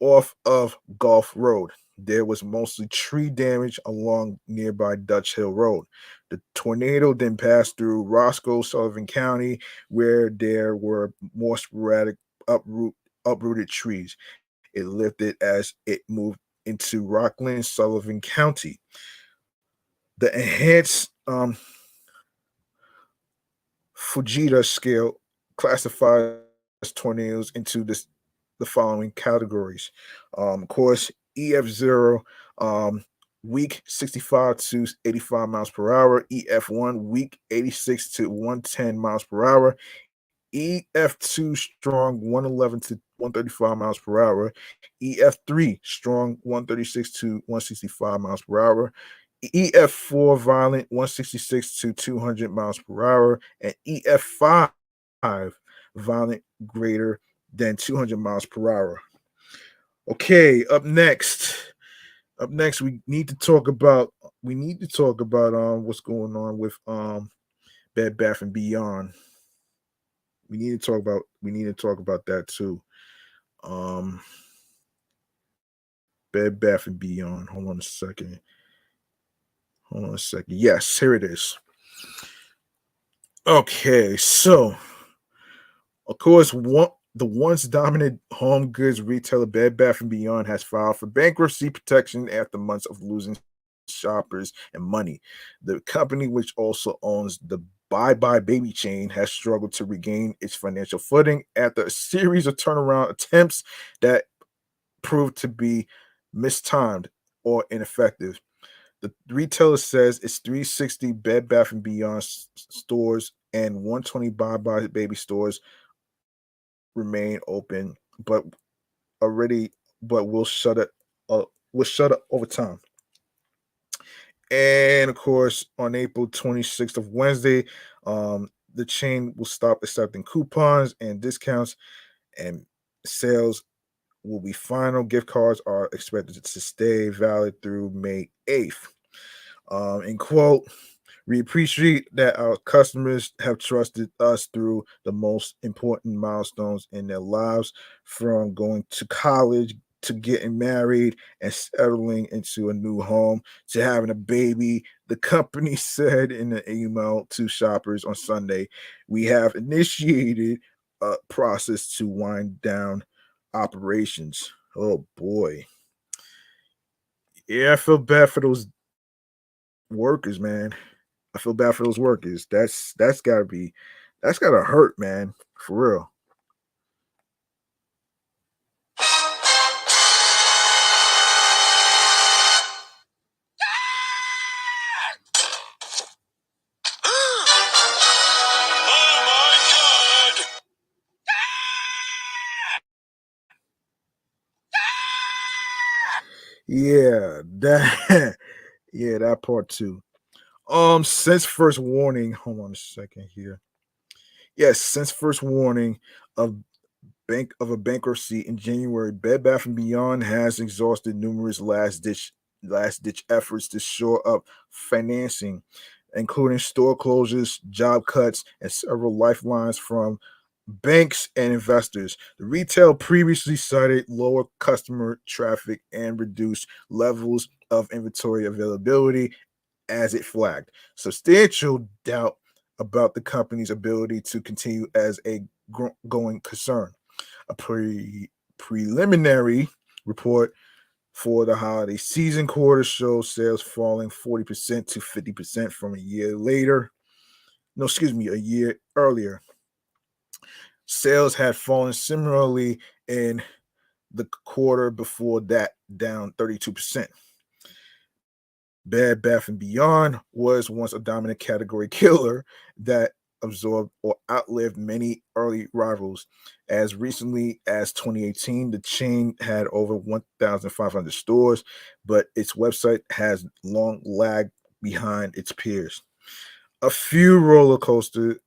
off of Gulf Road. There was mostly tree damage along nearby Dutch Hill Road. The tornado then passed through Roscoe, Sullivan County, where there were more sporadic uprooted trees. It lifted as it moved into Rockland, Sullivan County. The enhanced Fujita scale classifies tornadoes into the following categories. Of course, EF0, weak 65 to 85 miles per hour. EF1, weak 86 to 110 miles per hour. EF2, strong 111 to 135 miles per hour. EF3, strong 136 to 165 miles per hour. EF4, violent 166 to 200 miles per hour. And EF5, violent greater than 200 miles per hour. Okay, up next we need to talk about what's going on with Bed Bath and Beyond. We need to talk about that too. Um Bed Bath and Beyond. Hold on a second. Hold on a second. Yes, here it is. Okay, so of course, the once dominant home goods retailer Bed Bath and Beyond has filed for bankruptcy protection after months of losing shoppers and money. The company, which also owns the Bye Bye Baby chain, has struggled to regain its financial footing after a series of turnaround attempts that proved to be mistimed or ineffective. The retailer says its 360 Bed Bath and Beyond stores and 120 Bye Bye Baby stores remain open, but already but uh, will shut it over time. And of course, on April 26th of Wednesday, the chain will stop accepting coupons and discounts, and sales will be final. Gift cards are expected to stay valid through May 8th. In quote, we appreciate that our customers have trusted us through the most important milestones in their lives, from going to college to getting married and settling into a new home to having a baby. The company said in an email to shoppers on Sunday, we have initiated a process to wind down operations. Oh boy. Yeah, I feel bad for those workers, man. I feel bad for those workers. That's gotta hurt, man. For real. Oh my god! Yeah, that yeah, that part too. Since first warning, hold on a second here. Yes, since first warning of a bankruptcy in January, Bed Bath and Beyond has exhausted numerous last ditch efforts to shore up financing, including store closures, job cuts, and several lifelines from banks and investors. The retail previously cited lower customer traffic and reduced levels of inventory availability as it flagged substantial doubt about the company's ability to continue as a going concern. A preliminary report for the holiday season quarter shows sales falling 40% to 50% from a year later. No, excuse me, a year earlier. Sales had fallen similarly in the quarter before that, down 32%. Bed Bath and Beyond was once a dominant category killer that absorbed or outlived many early rivals. As recently as 2018, the chain had over 1,500 stores, but its website has long lagged behind its peers. A few roller coaster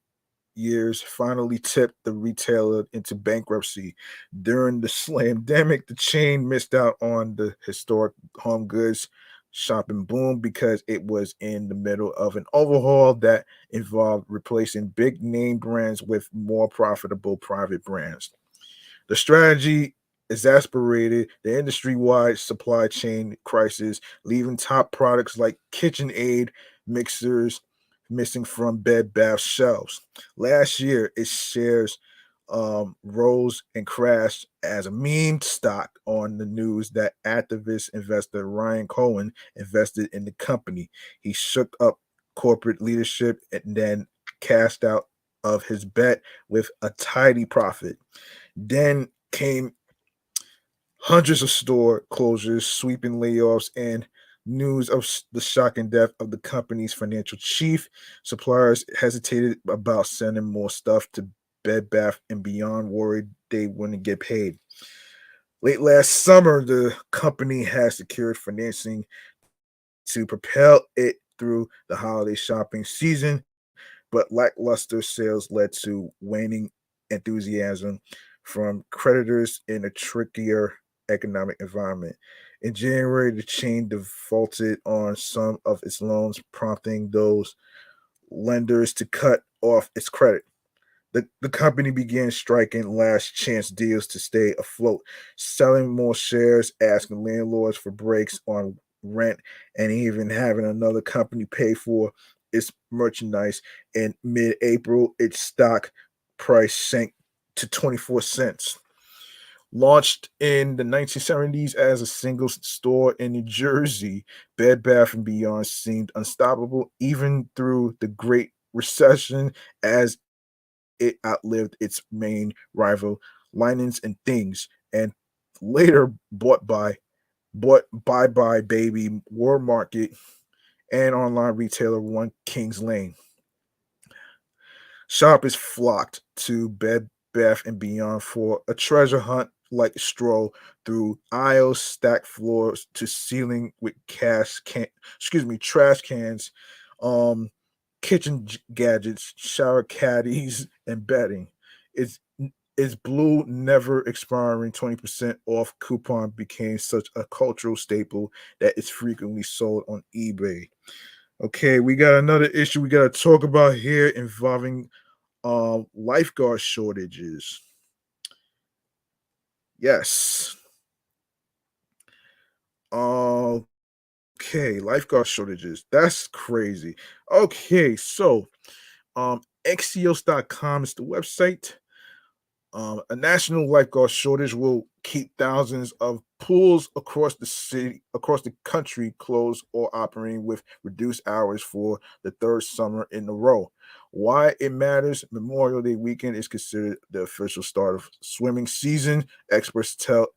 years finally tipped the retailer into bankruptcy. During the slamdemic, the chain missed out on the historic home goods shopping boom because it was in the middle of an overhaul that involved replacing big name brands with more profitable private brands. The strategy exasperated the industry wide supply chain crisis, leaving top products like KitchenAid mixers missing from Bed Bath shelves. Last year, its shares rose and crashed as a meme stock on the news that activist investor Ryan Cohen invested in the company. He shook up corporate leadership and then cashed out of his bet with a tidy profit. Then came hundreds of store closures, sweeping layoffs, and news of the shocking death of the company's financial chief. Suppliers hesitated about sending more stuff to Bed Bath and Beyond, worried they wouldn't get paid. Late last summer, the company had secured financing to propel it through the holiday shopping season, but lackluster sales led to waning enthusiasm from creditors in a trickier economic environment. In January, the chain defaulted on some of its loans, prompting those lenders to cut off its credit. The company began striking last chance deals to stay afloat, selling more shares, asking landlords for breaks on rent, and even having another company pay for its merchandise. In mid April, its stock price sank to 24 cents. Launched in the 1970s as a single store in New Jersey, Bed Bath and Beyond seemed unstoppable even through the Great Recession, as it outlived its main rival, Linens and Things, and later bought Bye Bye Baby, War Market, and online retailer One Kings Lane. Shoppers flocked to Bed Bath and Beyond for a treasure hunt like stroll through aisles, stacked floors to ceiling with trash cans, um, kitchen gadgets, shower caddies, and bedding. Its its blue, never expiring 20% off coupon became such a cultural staple that it's frequently sold on eBay. Okay, we got another issue we got to talk about here involving lifeguard shortages. Yes. Okay, lifeguard shortages. That's crazy. Okay, so Axios.com is the website. A national lifeguard shortage will keep thousands of pools across the country, closed or operating with reduced hours for the third summer in a row. Why it matters? Memorial Day weekend is considered the official start of swimming season. Experts tell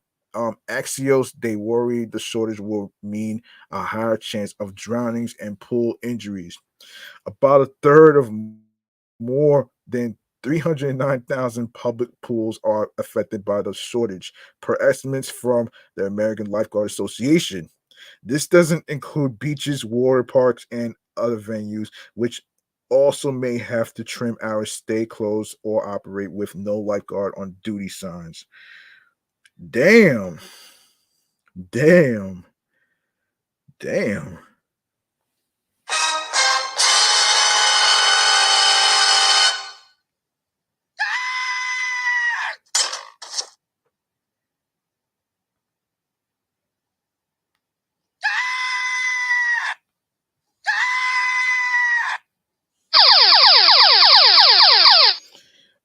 Axios they worry the shortage will mean a higher chance of drownings and pool injuries. About a third of more than 309,000 public pools are affected by the shortage, per estimates from the American Lifeguard Association. This doesn't include beaches, water parks, and other venues, which also may have to trim hours, stay closed, or operate with no lifeguard on duty signs. Damn, damn, damn.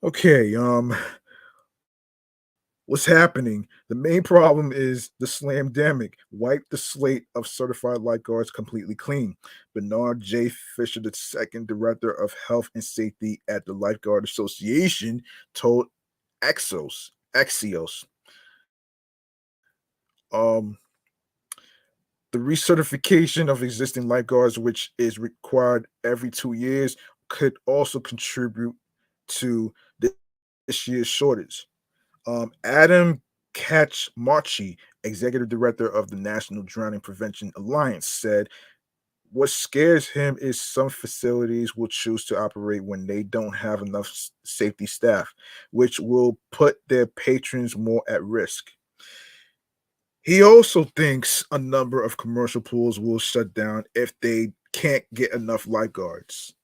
Okay, what's happening? The main problem is the slamdemic. Wipe the slate of certified lifeguards completely clean. Bernard J. Fisher, the second director of health and safety at the Lifeguard Association, told Axios. Um, the recertification of existing lifeguards, which is required every 2 years, could also contribute to this year's shortage. Adam Kachmarchi, executive director of the National Drowning Prevention Alliance, said what scares him is some facilities will choose to operate when they don't have enough safety staff, which will put their patrons more at risk. He also thinks a number of commercial pools will shut down if they can't get enough lifeguards.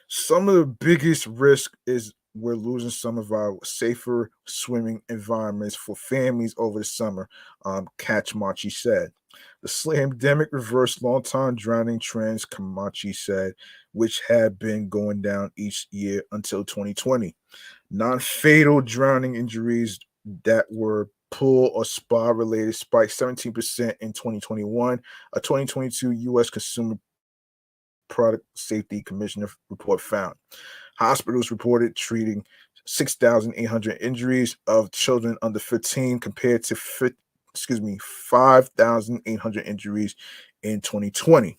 Some of the biggest risk is we're losing some of our safer swimming environments for families over the summer, Kachmachi said. The slamdemic reversed long-time drowning trends, Kamachi said, which had been going down each year until 2020. Non-fatal drowning injuries that were pool or spa related spiked 17% in 2021. A 2022 U.S. Consumer Product Safety Commissioner report found. Hospitals reported treating 6,800 injuries of children under 15 compared to 5,800 injuries in 2020.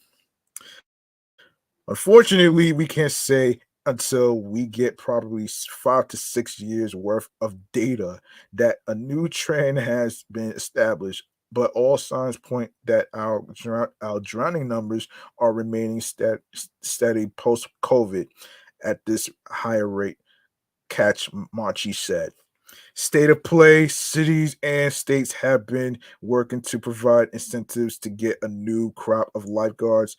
Unfortunately, we can't say until we get probably 5 to 6 years worth of data that a new trend has been established. But all signs point that our drowning numbers are remaining steady post COVID at this higher rate, Catch Machi said. State of play, cities and states have been working to provide incentives to get a new crop of lifeguards.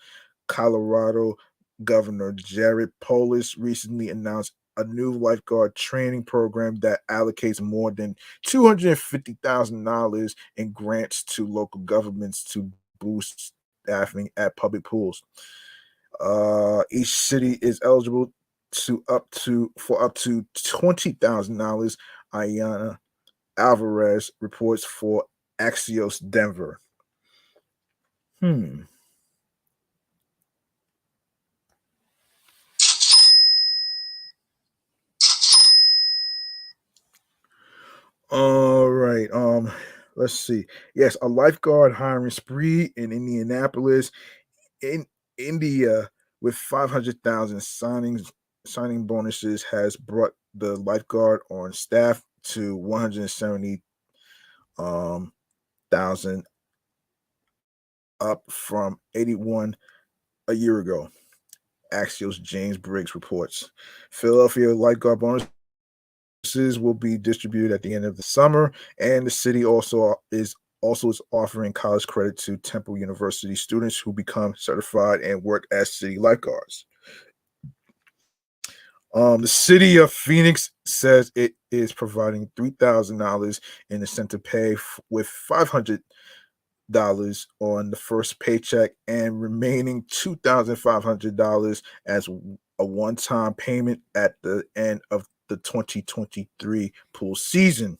Colorado Governor Jared Polis recently announced a new lifeguard training program that allocates more than $250,000 in grants to local governments to boost staffing at public pools. Each city is eligible up to $20,000. Ayana Alvarez reports for Axios Denver. Hmm. All right. Let's see. Yes, a lifeguard hiring spree in Indianapolis, in India, with 500,000 signing bonuses has brought the lifeguard on staff to 170 thousand, up from 81 a year ago. Axios James Briggs reports. Philadelphia lifeguard bonuses will be distributed at the end of the summer, and the city also is offering college credit to Temple University students who become certified and work as city lifeguards. The city of Phoenix says it is providing $3,000 in incentive pay with $500 on the first paycheck and remaining $2,500 as a one-time payment at the end of the 2023 pool season.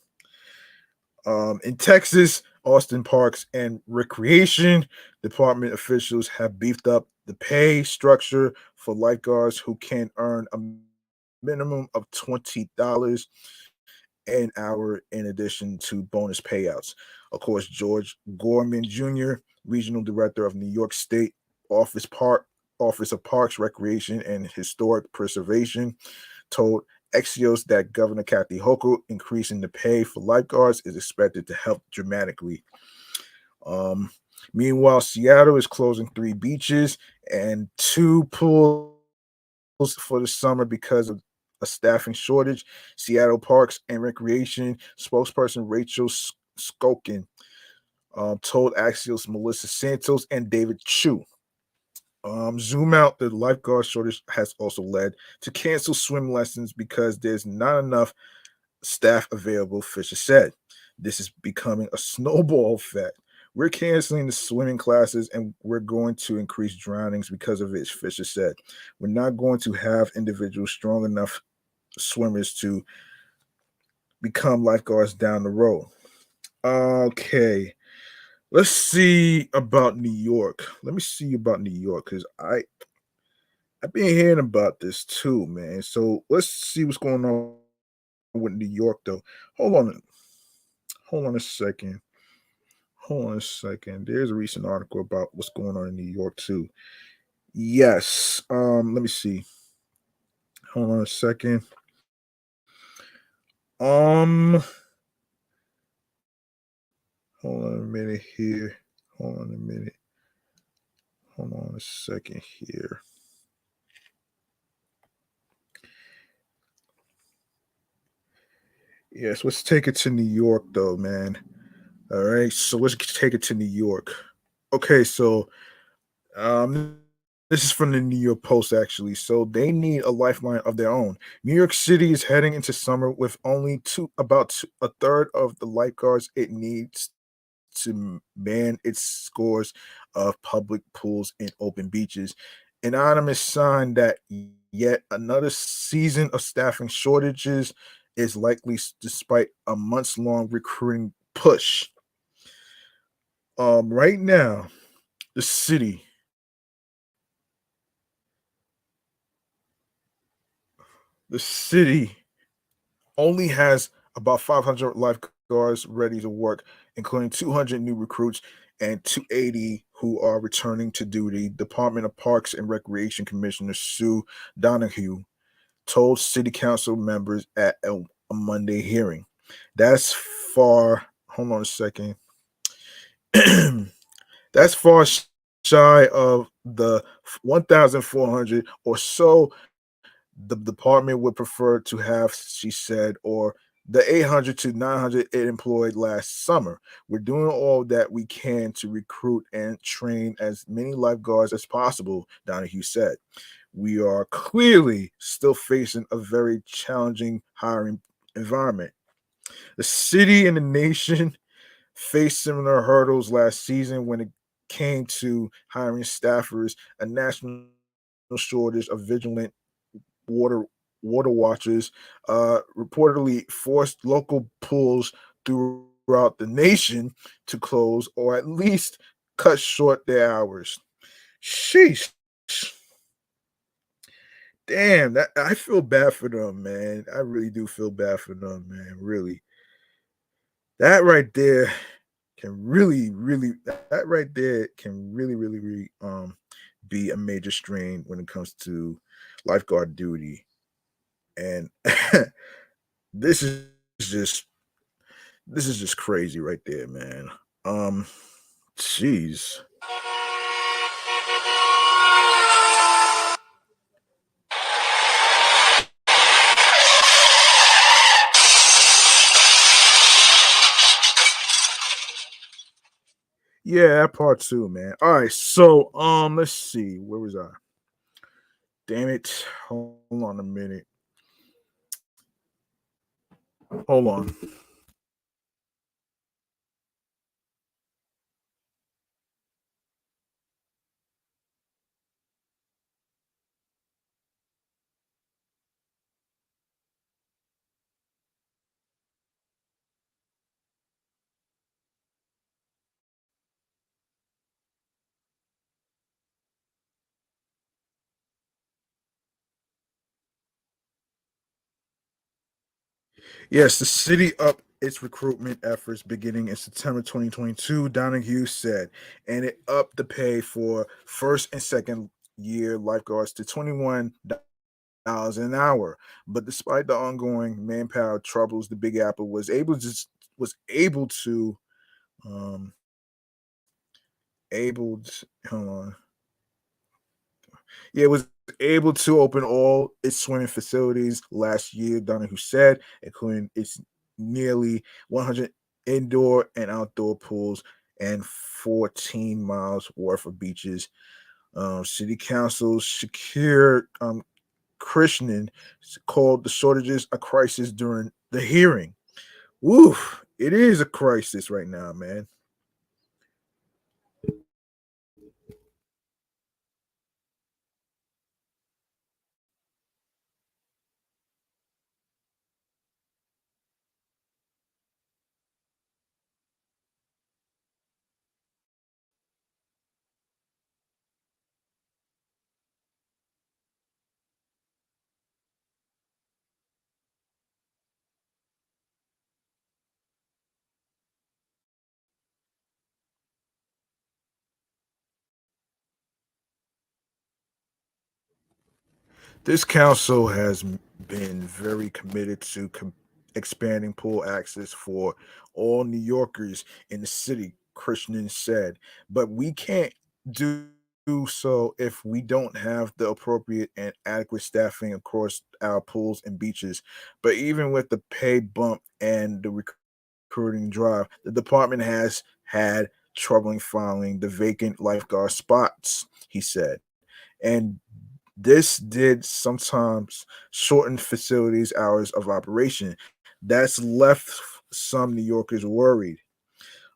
In Texas, Austin Parks and Recreation Department officials have beefed up the pay structure for lifeguards who can earn a minimum of $20 an hour in addition to bonus payouts. Of course, George Gorman Jr., regional director of New York State Office Park Office of Parks, Recreation, and Historic Preservation, told Axios that Governor Kathy Hochul increasing the pay for lifeguards is expected to help dramatically. Um, Meanwhile, Seattle is closing three beaches and two pools for the summer because of a staffing shortage. Seattle Parks and Recreation spokesperson Rachel Skolkin told Axios Melissa Santos and David Chu. Zoom out, the lifeguard shortage has also led to cancel swim lessons because there's not enough staff available, Fisher said. This is becoming a snowball effect. We're canceling the swimming classes and we're going to increase drownings because of it, Fisher said. We're not going to have individuals strong enough swimmers to become lifeguards down the road. Okay. Let's see about New York. Let me see about New York because I've been hearing about this too, man. So let's see what's going on with New York, though. Hold on, hold on a second. Hold on a second. There's a recent article about what's going on in New York too. Yes. Let me see. Hold on a second. Um, hold on a minute here. Hold on a minute. Hold on a second here. Yes, let's take it to New York, though, man. All right, so let's take it to New York. Okay, so this is from the New York Post, actually. So they need a lifeline of their own. New York City is heading into summer with only a third of the lifeguards it needs to man its scores of public pools and open beaches. An anonymous sign that yet another season of staffing shortages is likely despite a months long recruiting push. Right now, the city the city only has about 500 lifeguards ready to work, including 200 new recruits and 280 who are returning to duty. Department of Parks and Recreation Commissioner Sue Donahue told city council members at a Monday hearing. That's far, hold on a second. That's far shy of the 1,400 or so the department would prefer to have, she said, or the 800 to 900 it employed last summer. We're doing all that we can to recruit and train as many lifeguards as possible, Donahue said. We are clearly still facing a very challenging hiring environment. The city and the nation faced similar hurdles last season when it came to hiring staffers. A national shortage of vigilant water water watchers reportedly forced local pools throughout the nation to close or at least cut short their hours. Sheesh. Damn, that I feel bad for them, man. I really do feel bad for them, man. Really. That right there can that right there can really be a major strain when it comes to lifeguard duty. And this is just this is just crazy right there, man. Um Jeez. Yeah, that part too, man. All right, so let's see, where was I? Damn it, hold on a minute. Hold on. Yes, the city upped its recruitment efforts beginning in September 2022, Donahue said, and it upped the pay for first and second year lifeguards to $21 an hour. But despite the ongoing manpower troubles, the Big Apple was able to um able to, hold on. Yeah, it was able to open all its swimming facilities last year, Donahue said, including its nearly 100 indoor and outdoor pools and 14 miles worth of beaches. City Council Shakir Krishnan called the shortages a crisis during the hearing. Woof, it is a crisis right now, man. This council has been very committed to expanding pool access for all New Yorkers in the city, Krishnan said. But we can't do so if we don't have the appropriate and adequate staffing across our pools and beaches. But even with the pay bump and the recruiting drive, the department has had troubling finding the vacant lifeguard spots, he said. And this did sometimes shorten facilities' hours of operation. That's left some New Yorkers worried.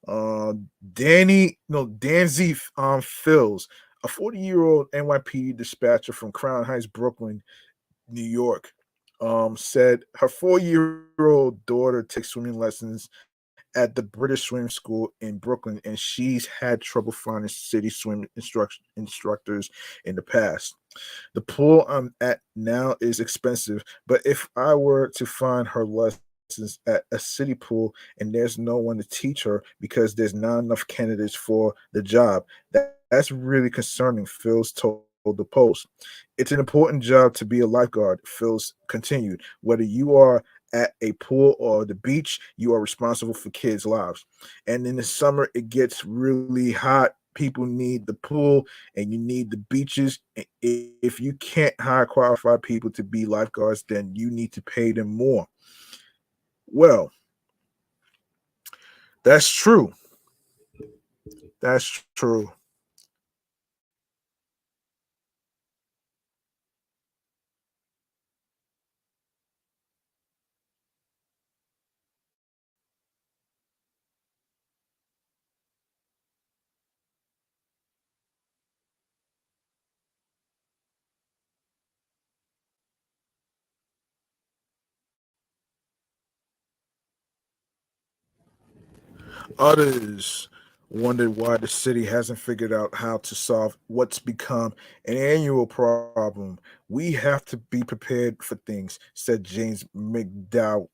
Uh, Danzy Phils, a 40-year-old NYPD dispatcher from Crown Heights, Brooklyn, New York, said her 4-year-old daughter takes swimming lessons at the British Swim School in Brooklyn, and she's had trouble finding city swim instructors in the past. The pool I'm at now is expensive, but if I were to find her lessons at a city pool and there's no one to teach her because there's not enough candidates for the job, that's really concerning, Phils told the Post. It's an important job to be a lifeguard, Phils continued. Whether you are at a pool or the beach, you are responsible for kids' lives. And in the summer, it gets really hot. People need the pool and you need the beaches. If you can't hire qualified people to be lifeguards, then you need to pay them more. Well, that's true. That's true. Others wondered why the city hasn't figured out how to solve what's become an annual problem. We have to be prepared for things, said James McDowell,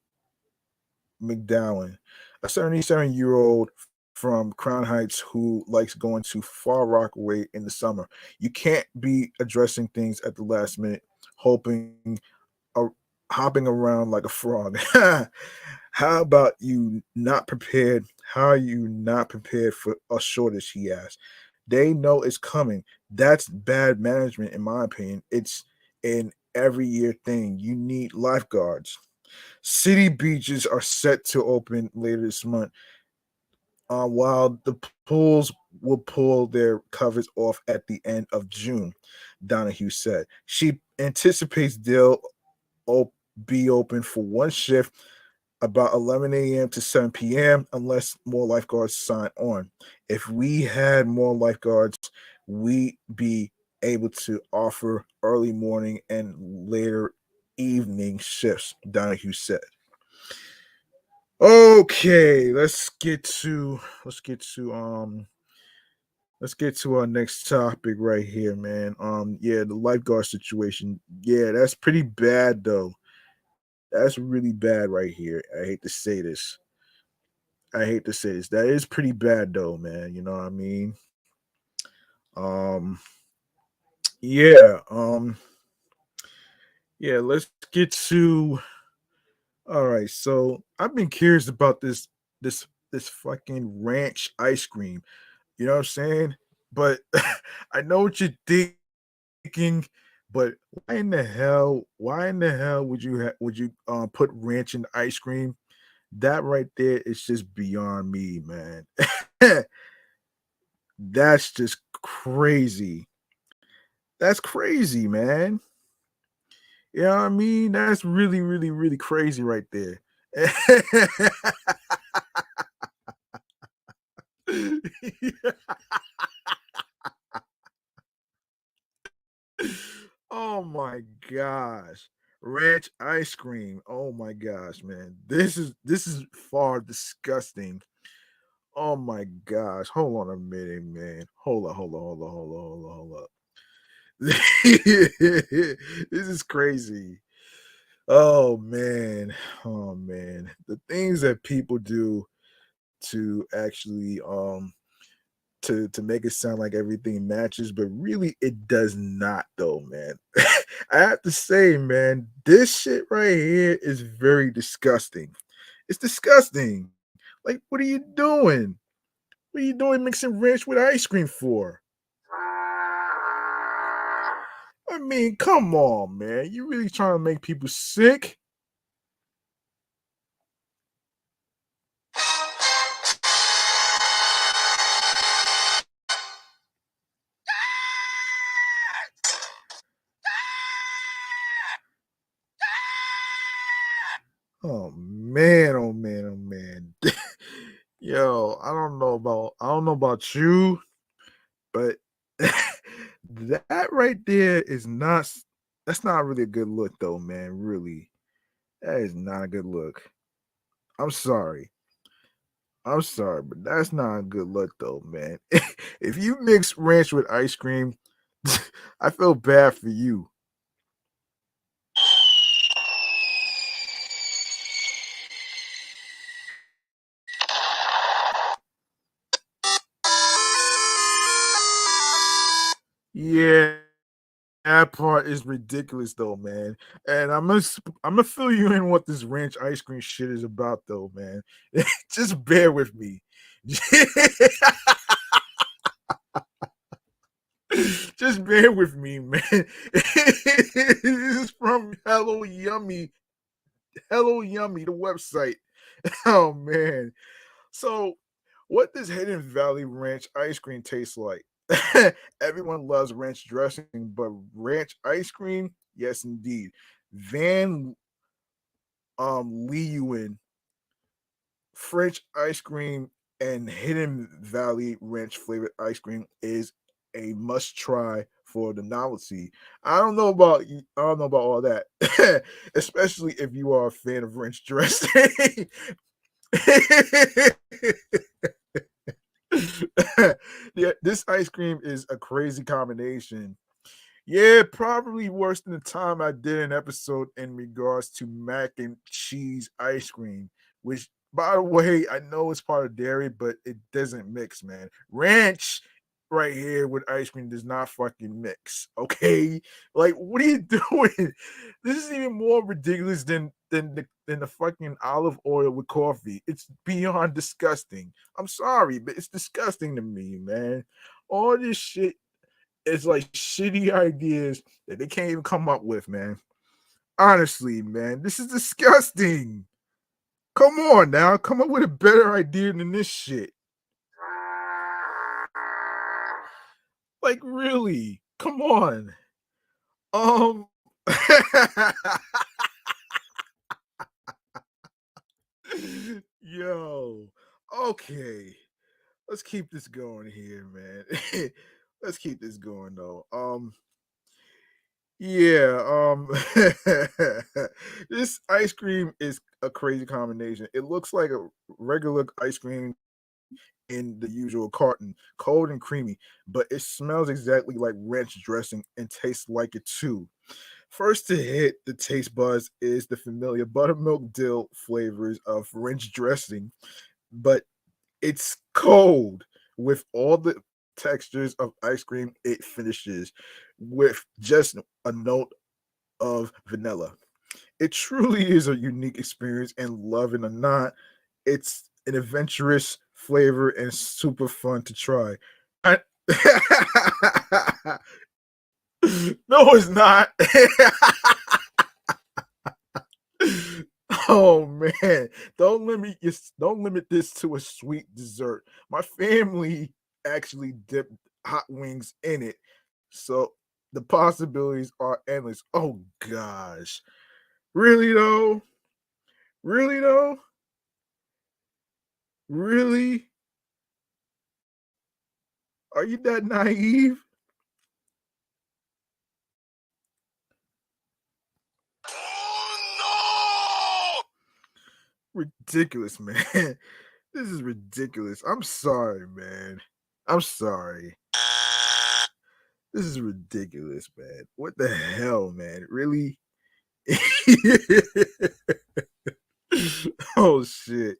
a 77-year-old from Crown Heights who likes going to Far Rockaway in the summer. You can't be addressing things at the last minute, hoping, uh, hopping around like a frog. How about you not prepared? How are you not prepared for a shortage? He asked. They know it's coming. That's bad management, in my opinion. It's an every year thing. You need lifeguards. City beaches are set to open later this month, while the pools will pull their covers off at the end of June, Donahue said. She anticipates they'll be open for one shift about 11 a.m. to 7 p.m. unless more lifeguards sign on. If we had more lifeguards, we'd be able to offer early morning and later evening shifts, Donahue said. Okay, let's get to our next topic right here, man. Yeah, the lifeguard situation. Yeah, that's pretty bad though. That's really bad right here. I hate to say this. I hate to say this. That is pretty bad though, man. You know what I mean? Um, yeah, yeah, let's get to all right. So I've been curious about this fucking ranch ice cream. You know what I'm saying? But I know what you're thinking, but why in the hell would you put ranch in ice cream? That right there is just beyond me, man. That's just crazy. That's crazy, man. You know what I mean? That's really, really, really crazy right there. Oh my gosh. Ranch ice cream. Oh my gosh, man. This is far disgusting. Oh my gosh. Hold on a minute, man. Hold up. This is crazy. Oh man. Oh man. The things that people do to actually to make it sound like everything matches, but really it does not though, man. I have to say, man, this shit right here is very disgusting. It's disgusting. Like, what are you doing? What are you doing mixing ranch with ice cream for? I mean, come on, man. You really trying to make people sick? Oh man, oh man, oh man. Yo, I don't know about you, but that right there is not that's not really a good look though, man. Really. That is not a good look. I'm sorry. I'm sorry, but that's not a good look though, man. If you mix ranch with ice cream, I feel bad for you. Yeah, that part is ridiculous though, man. And I'm gonna fill you in what this ranch ice cream shit is about though, man. Just bear with me. Just bear with me, man. This is from Hello Yummy, the website. Oh man. So, what does Hidden Valley Ranch ice cream taste like? Everyone loves ranch dressing, but ranch ice cream, yes, indeed. Van Leeuwen French ice cream and Hidden Valley Ranch flavored ice cream is a must try for the novelty. I don't know about all that, especially if you are a fan of ranch dressing. Yeah, this ice cream is a crazy combination. Yeah, probably worse than the time I did an episode in regards to mac and cheese ice cream, which, by the way, I know it's part of dairy, but it doesn't mix, man. Ranch right here with ice cream does not fucking mix. Okay, like what are you doing? This is even more ridiculous than the fucking olive oil with coffee. It's beyond disgusting. I'm sorry, but it's disgusting to me, man. All this shit is like shitty ideas that they can't even come up with, man. Honestly, man, this is disgusting. Come on now, come up with a better idea than this shit. Like, really? Come on. Um, yo, okay. Let's keep this going here, man. Let's keep this going though. Yeah, this ice cream is a crazy combination. It looks like a regular ice cream in the usual carton, cold and creamy, but it smells exactly like ranch dressing and tastes like it too. First to hit the taste buds is the familiar buttermilk dill flavors of ranch dressing, but it's cold with all the textures of ice cream. It finishes with just a note of vanilla. It truly is a unique experience, and love it or not, it's an adventurous flavor and super fun to try. I no, it's not. Oh man, don't limit this to a sweet dessert. My family actually dipped hot wings in it, so the possibilities are endless. Oh gosh, really though? Really though? Really? Are you that naive? Oh Ridiculous, man. This is ridiculous. I'm sorry, man. I'm sorry. This is ridiculous, man. What the hell, man? Really? Oh shit.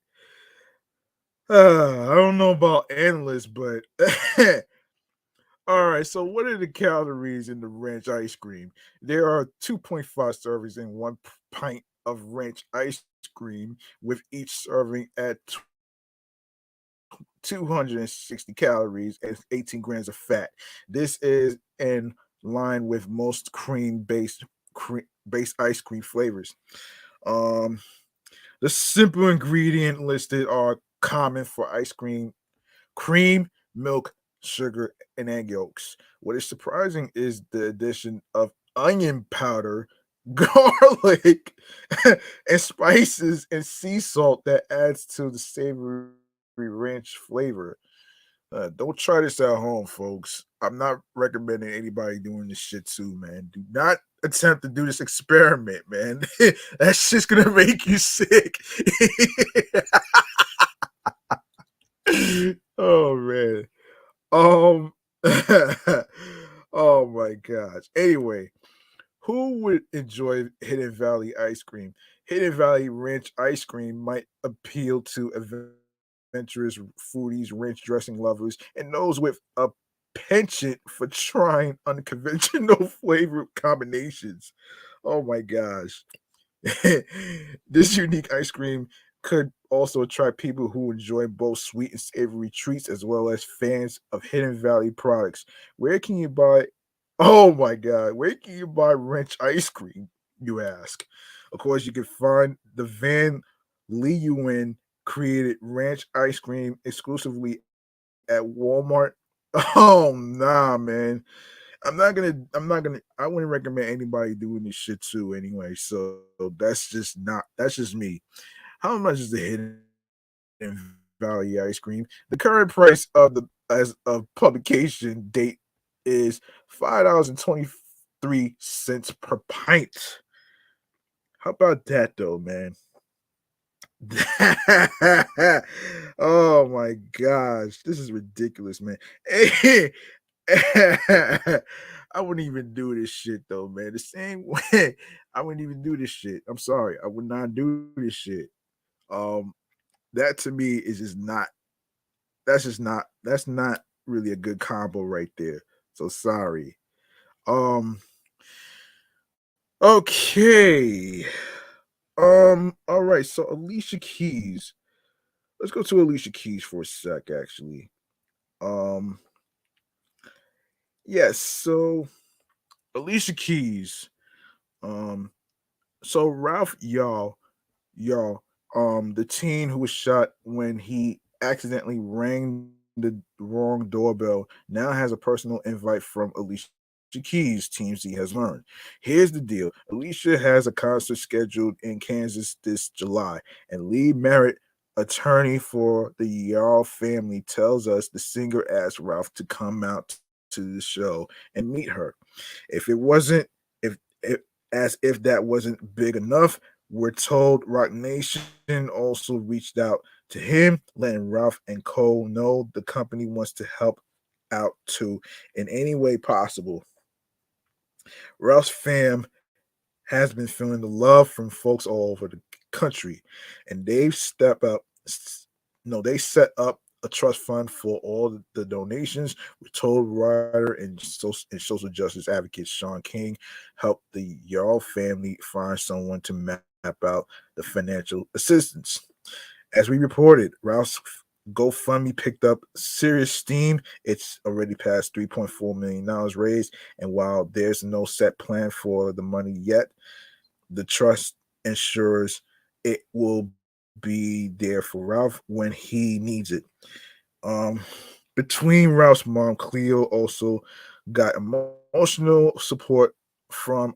I don't know about analysts, but all right. So, what are the calories in the ranch ice cream? There are 2.5 servings in one pint of ranch ice cream, with each serving at 260 calories and 18 grams of fat. This is in line with most cream based ice cream flavors. Um, the simple ingredient listed are common for ice cream: cream, milk, sugar, and egg yolks. What is surprising is the addition of onion powder, garlic, and spices and sea salt that adds to the savory ranch flavor. Don't try this at home, folks. I'm not recommending anybody doing this shit too, man. Do not attempt to do this experiment, man. That's just gonna make you sick. Oh man. Um oh my gosh. Anyway, who would enjoy Hidden Valley ice cream? Hidden Valley Ranch ice cream might appeal to adventurous foodies, ranch dressing lovers, and those with a penchant for trying unconventional flavor combinations. Oh my gosh. This unique ice cream could also attract people who enjoy both sweet and savory treats, as well as fans of Hidden Valley products. Where can you buy? Oh my God, where can you buy ranch ice cream? You ask. Of course, you can find the Van Leeuwen created ranch ice cream exclusively at Walmart. Oh nah, man. I wouldn't recommend anybody doing this shit too anyway. So that's just me. How much is the Hidden Valley ice cream? The current price of the as of publication date is $5.23 per pint. How about that though, man? Oh my gosh, this is ridiculous, man. I wouldn't even do this shit though, man. The same way I wouldn't even do this shit. I'm sorry, I would not do this shit. Um, that to me is just not. That's just not. That's not really a good combo right there. So sorry. Um. Okay. All right. So Alicia Keys. Let's go to Alicia Keys for a sec. Actually. Um. Yes. So Alicia Keys. Um. So Ralph Y'all, the teen who was shot when he accidentally rang the wrong doorbell now has a personal invite from Alicia Keys, TMZ has learned. Here's the deal: Alicia has a concert scheduled in Kansas this July, and Lee Merritt, attorney for the Yarl family, tells us the singer asked Ralph to come out to the show and meet her. If it wasn't, if as if that wasn't big enough, we're told Rock Nation also reached out to him, letting Ralph and Cole know the company wants to help out too in any way possible. Ralph's fam has been feeling the love from folks all over the country, and they've stepped up. No, they set up a trust fund for all the donations. We're told writer and social justice advocate Sean King helped the Yarl family find someone to map out the financial assistance. As we reported, Ralph's GoFundMe picked up serious steam. It's already past $3.4 million raised, and while there's no set plan for the money yet, the trust ensures it will be there for Ralph when he needs it. Um, Between Ralph's mom, Cleo also got emotional support from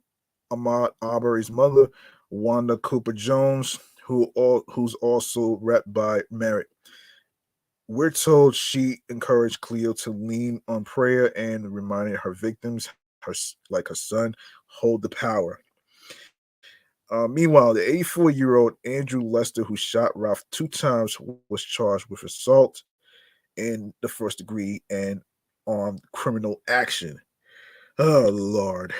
Ahmad Arbery's mother, Wanda Cooper Jones, who's also rep by Merritt. We're told she encouraged Cleo to lean on prayer and reminded her victims, like her son, hold the power. Meanwhile, the 84-year-old Andrew Lester, who shot Ralph two times, was charged with assault in the first degree and on criminal action. Oh Lord,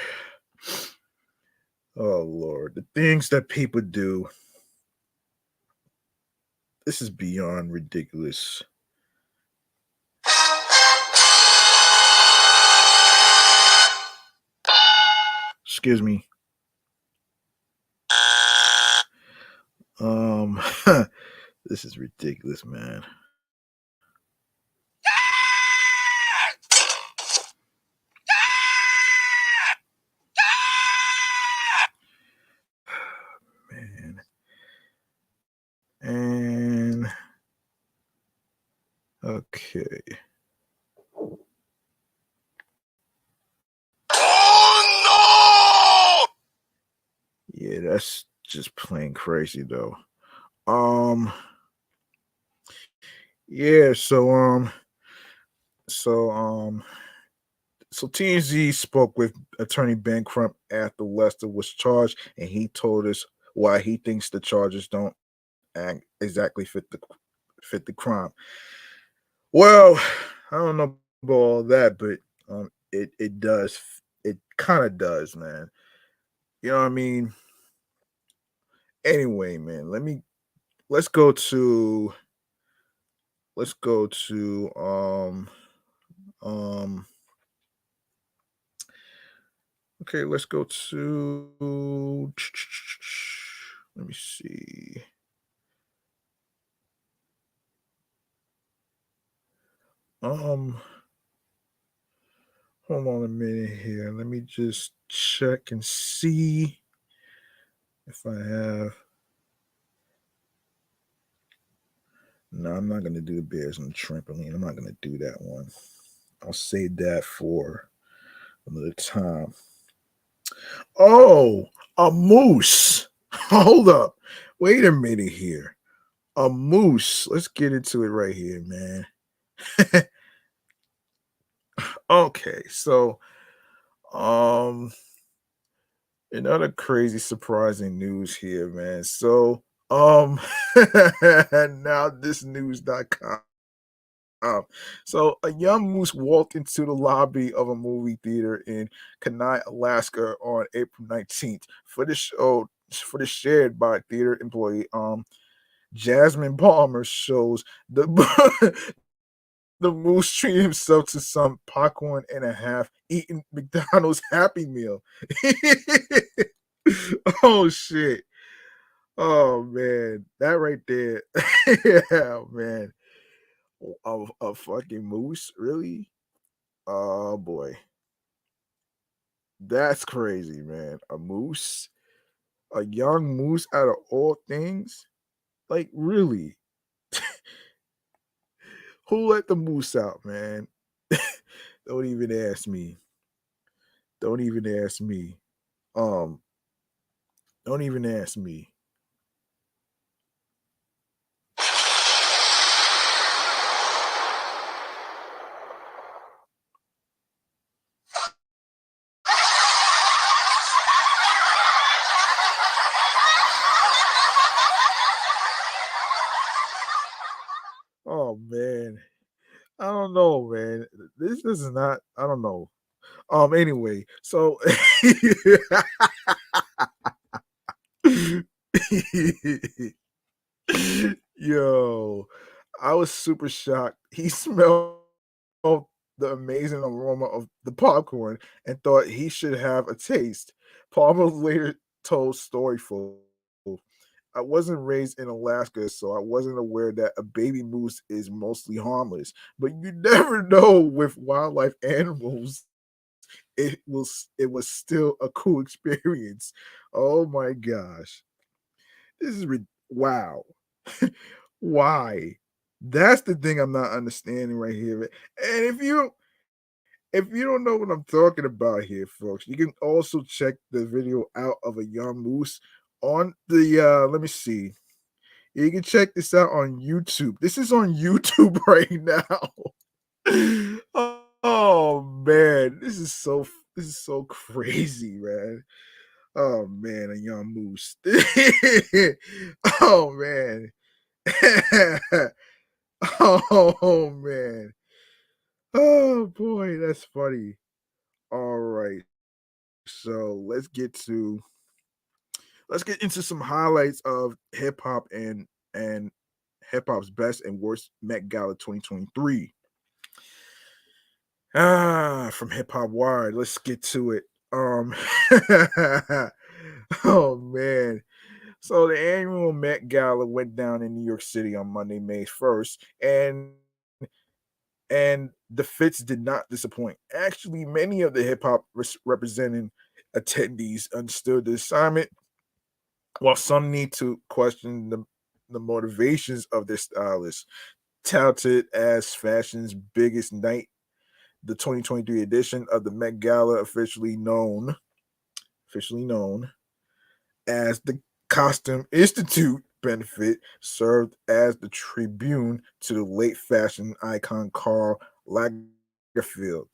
oh Lord, the things that people do. This is beyond ridiculous. Excuse me. Um, this is ridiculous, man. Man, and okay, Oh yeah, that's just plain crazy though. Um, yeah, so so TNZ spoke with Attorney Ben Crump after Lester was charged, and he told us why he thinks the charges don't exactly fit the crime. Well, I don't know about all that, but it does. It kind of does, man. You know what I mean? Anyway, man, let's go to let's go to um okay, let's go to let me see. Um Hold on a minute here. Let me just check and see if I have. No, I'm not going to do the Bears on the trampoline. I'm not going to do that one. I'll save that for another time. Oh, a moose. Hold up. Wait a minute here. A moose. Let's get into it right here, man. Okay, so um another crazy surprising news here, man. So now this news.com. So a young moose walked into the lobby of a movie theater in Kenai, Alaska on April 19th for the show for the shared by theater employee Jasmine Palmer shows the the moose treated himself to some popcorn and a half, eating McDonald's Happy Meal. Oh shit. Oh man, that right there. Yeah, man. A fucking moose, really? Oh boy, that's crazy, man. A moose, a young moose out of all things, like really. Who let the moose out, man? Don't even ask me. Don't even ask me. Um, don't even ask me. Oh man. I don't know, man. This is not I don't know. Anyway, so yo, I was super shocked. He smelled the amazing aroma of the popcorn and thought he should have a taste. Palmer later told Storyful, I wasn't raised in Alaska, so I wasn't aware that a baby moose is mostly harmless. But you never know with wildlife animals. It was still a cool experience. Oh my gosh. This is wow. Why? That's the thing I'm not understanding right here. And if you don't know what I'm talking about here, folks, you can also check the video out of a young moose on the let me see. You can check this out on YouTube. This is on YouTube right now. Oh man, this is so crazy, man. Oh man, a young moose. Oh man. Oh man. Oh boy, that's funny. All right. So let's get into some highlights of hip hop and hip hop's best and worst Met Gala 2023. From Hip Hop Wired, let's get to it. Oh man. So the annual Met Gala went down in New York City on Monday, May 1st, and the fits did not disappoint. Actually, many of the hip hop representing attendees understood the assignment, while some need to question the motivations of their stylists. Touted as fashion's biggest night, the 2023 edition of the Met Gala, officially known as the Costume Institute benefit, served as the tribune to the late fashion icon Karl Lagerfeld.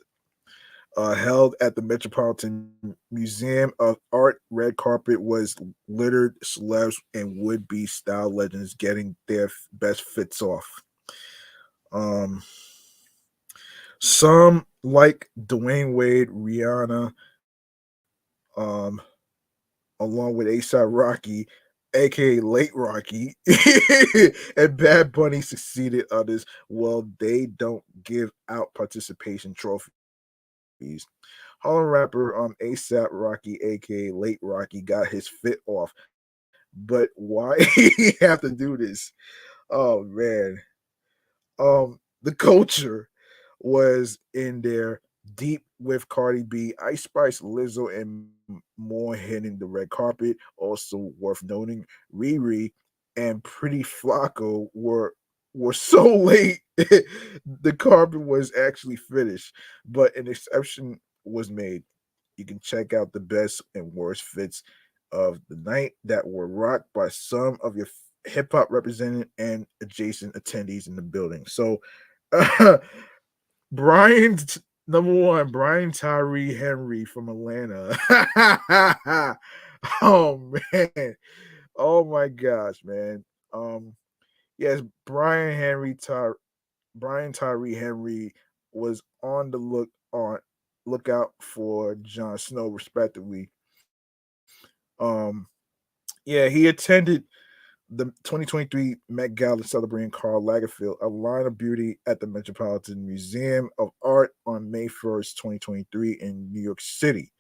Held at the Metropolitan Museum of Art, red carpet was littered celebs and would-be style legends getting their best fits off. Um, some like Dwayne Wade, Rihanna, um, along with ASAP Rocky, aka Late Rocky, and Bad Bunny succeeded others. Well, they don't give out participation trophies. Harlem rapper ASAP Rocky, aka Late Rocky, got his fit off. But why he have to do this? Oh man. The culture was in there deep with Cardi B, Ice Spice, Lizzo, and more hitting the red carpet. Also worth noting, Riri and Pretty Flacco were so late. The carpet was actually finished, but an exception was made. You can check out the best and worst fits of the night that were rocked by some of your hip hop represented and adjacent attendees in the building. So, Brian, number one, Brian Tyree Henry from Atlanta. Oh man, oh my gosh, man. Um, yes, Brian Tyree Henry was on the lookout for Jon Snow, respectively. Um, yeah, he attended the 2023 Met Gala celebrating Karl Lagerfeld, a line of beauty at the Metropolitan Museum of Art on May 1st, 2023 in New York City.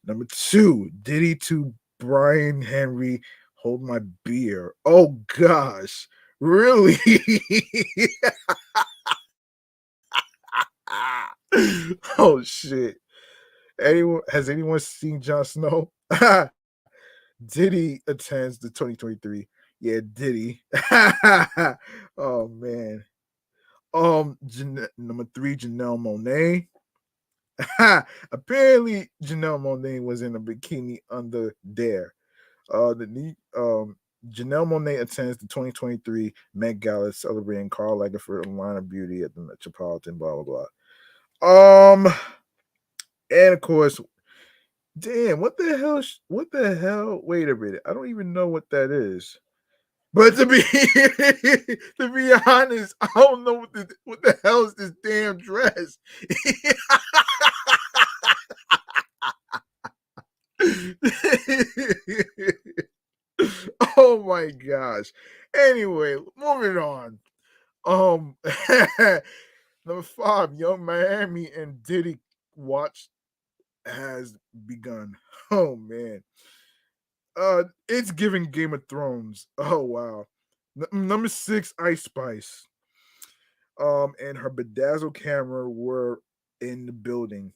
Number two, Diddy to Brian Henry, Hold My Beer. Oh gosh, really? Oh shit. Anyone seen Jon Snow? Diddy attends the 2023. Yeah, Diddy. Oh man. Number 3, Janelle Monae. Apparently, Janelle Monae was in a bikini under there. Janelle Monae attends the 2023 Met Gala celebrating Karl Lagerfeld line of beauty at the Metropolitan. Blah blah blah. And of course, damn, what the hell? What the hell? Wait a minute, I don't even know what that is. But to be to be honest, I don't know what the hell is this damn dress. Oh my gosh. Anyway, moving on. Um Number 5, Young Miami and Diddy watch has begun. Oh man. It's giving Game of Thrones. Oh wow. Number 6, Ice Spice. And her bedazzled camera were in the building.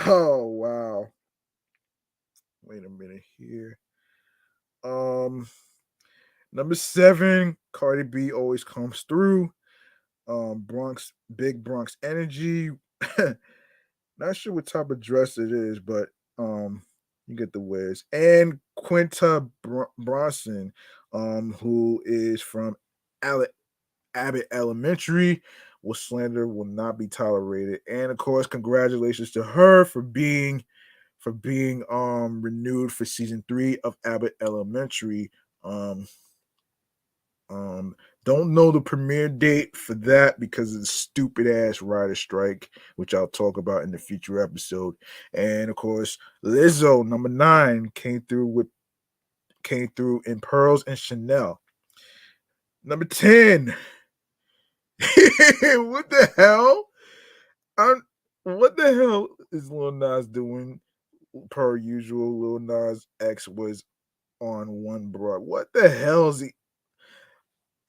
Oh wow. Wait a minute here. Um Number 7, Cardi B always comes through. Big Bronx energy. Not sure what type of dress it is, but you get the whiz. And Quinta Bronson, who is from Abbott Elementary, will slander will not be tolerated. And of course, congratulations to her for being renewed for season 3 of Abbott Elementary. Um, um, don't know the premiere date for that because of the stupid ass writer strike, which I'll talk about in the future episode. And of course, Lizzo number 9 came through in Pearls and Chanel. Number 10. What the hell? I'm, what the hell is Lil Nas doing? Per usual, Lil Nas X was on one broad. What the hell is he?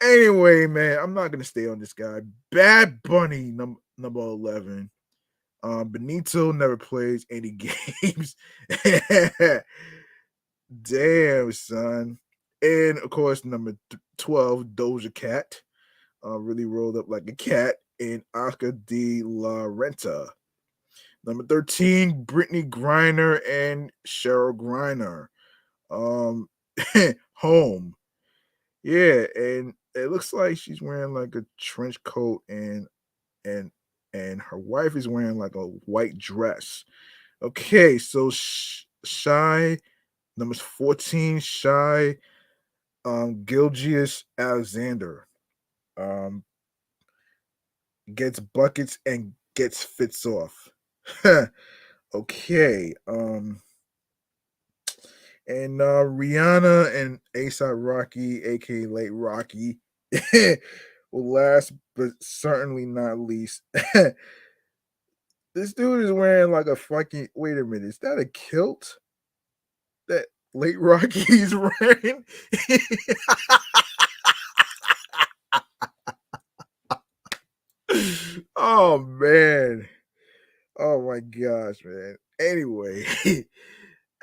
Anyway, man, I'm not gonna stay on this guy. Bad Bunny, number 11. Benito never plays any games. Damn, son. And of course, number 12, Doja Cat. Really rolled up like a cat in Oscar de la Renta. Number 13, Brittany Griner and Cheryl Griner. Um, Home. Yeah, and it looks like she's wearing like a trench coat and and her wife is wearing like a white dress. Okay, so Shy number 14, Shy Gilgius Alexander um gets buckets and gets fits off. Okay, and Rihanna and ASAP Rocky, aka Late Rocky, well, last but certainly not least, this dude is wearing like a fucking. Wait a minute, is that a kilt that Late Rocky's wearing? Oh man, oh my gosh, man. Anyway,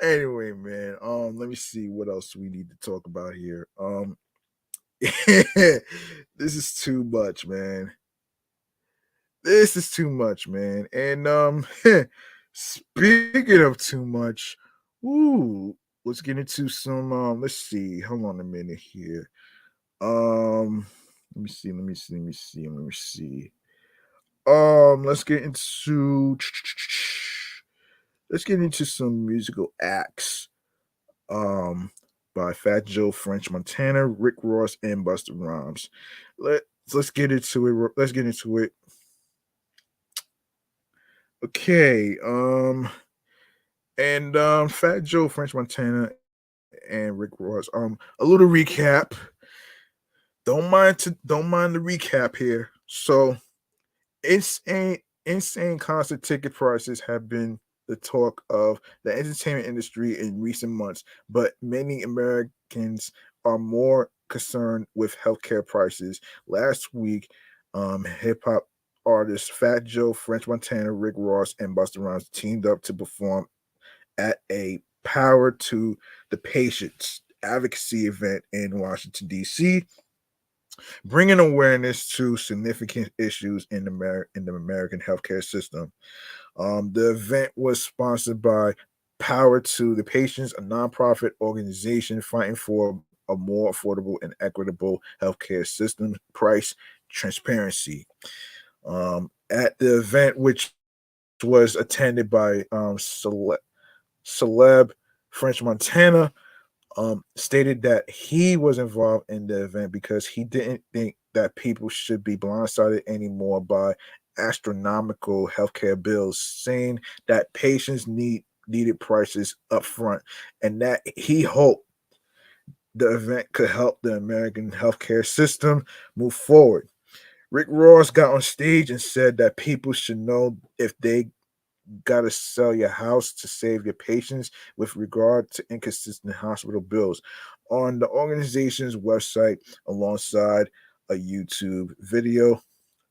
anyway, man. Let me see what else we need to talk about here. This is too much, man. This is too much, man. And speaking of too much, ooh, let's get into some let's see. Hold on a minute here. Let me see. Let's get into some musical acts. Um by Fat Joe, French Montana, Rick Ross, and Busta Rhymes. Let's get into it. Let's get into it. Okay. And Fat Joe, French Montana, and Rick Ross. A little recap. Don't mind the recap here. So insane concert ticket prices have been the talk of the entertainment industry in recent months, but many Americans are more concerned with healthcare prices. Last week, hip hop artists Fat Joe, French Montana, Rick Ross, and Busta Rhymes teamed up to perform at a Power to the Patients advocacy event in Washington, D.C. bringing awareness to significant issues in the American healthcare system. The event was sponsored by Power to the Patients, a nonprofit organization fighting for a more affordable and equitable healthcare system, price transparency. At the event, which was attended by celeb French Montana, stated that he was involved in the event because he didn't think that people should be blindsided anymore by astronomical healthcare bills, saying that patients needed prices up front, and that he hoped the event could help the American healthcare system move forward. Rick Ross got on stage and said that people should know if they got to sell your house to save your patients with regard to inconsistent hospital bills. On the organization's website, alongside a YouTube video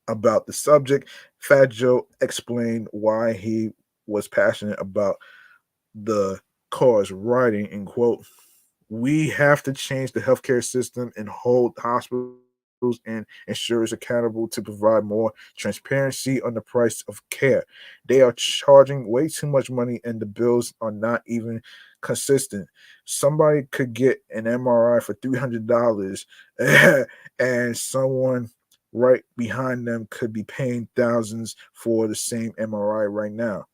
about the subject, Fat Joe explained why he was passionate about the cause, writing, in quote, we have to change the healthcare system and hold hospitals and insurers accountable to provide more transparency on the price of care. They are charging way too much money and the bills are not even consistent. Somebody could get an MRI for $300 and someone right behind them could be paying thousands for the same MRI right now.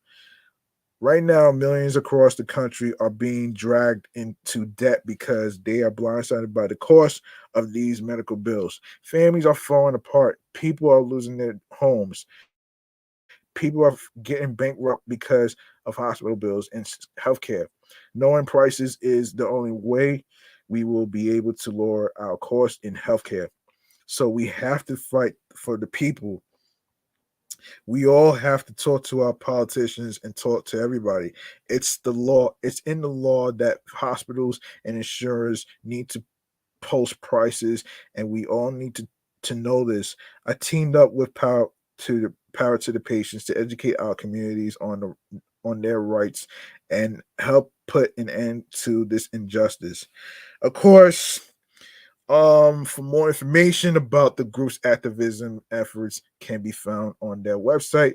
Right now, millions across the country are being dragged into debt because they are blindsided by the cost of these medical bills. Families are falling apart. People are losing their homes. People are getting bankrupt because of hospital bills and healthcare. Knowing prices is the only way we will be able to lower our costs in healthcare. So we have to fight for the people. We all have to talk to our politicians and talk to everybody. It's the law. It's in the law that hospitals and insurers need to post prices, and we all need to know this. I teamed up with Power to the Patients to educate our communities on their rights and help put an end to this injustice. Of course, for more information about the group's activism efforts can be found on their website,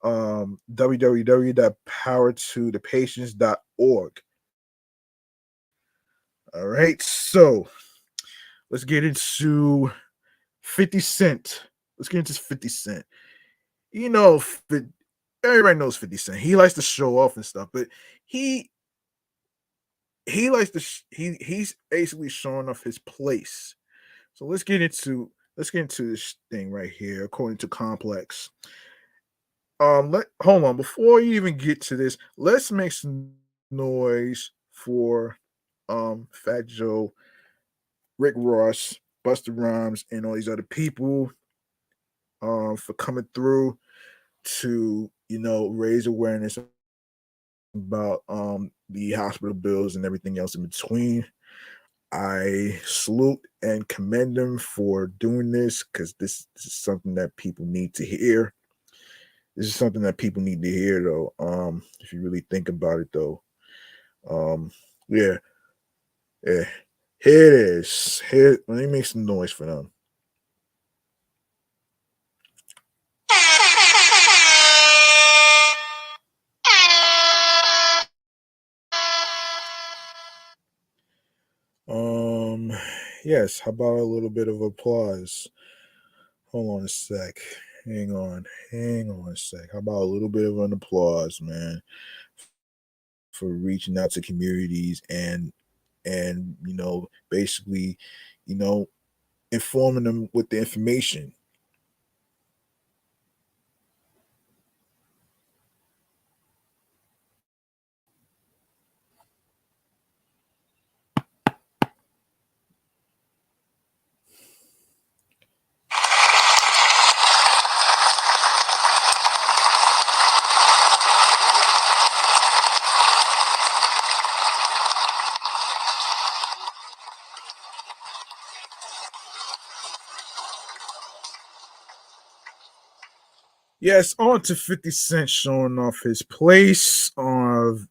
www.powertothepatients.org. All right, so let's get into 50 Cent. Let's get into 50 Cent. You know, everybody knows 50 Cent. He likes to show off and stuff, but he he likes to he's basically showing off his place. So let's get into this thing right here. According to Complex, let hold on before you even get to this. Let's make some noise for Fat Joe, Rick Ross, Buster Rhymes, and all these other people for coming through to raise awareness about the hospital bills and everything else in between. I salute and commend them for doing this because this is something that people need to hear. This is something that people need to hear, though. If you really think about it, though. Yeah, yeah. Here it is. Here, let me make some noise for them. Um, yes. How about a little bit of applause? Hold on a sec. Hang on a sec. How about a little bit of an applause, man, for reaching out to communities and basically, you know, informing them with the information. Yes, on to 50 Cent showing off his place of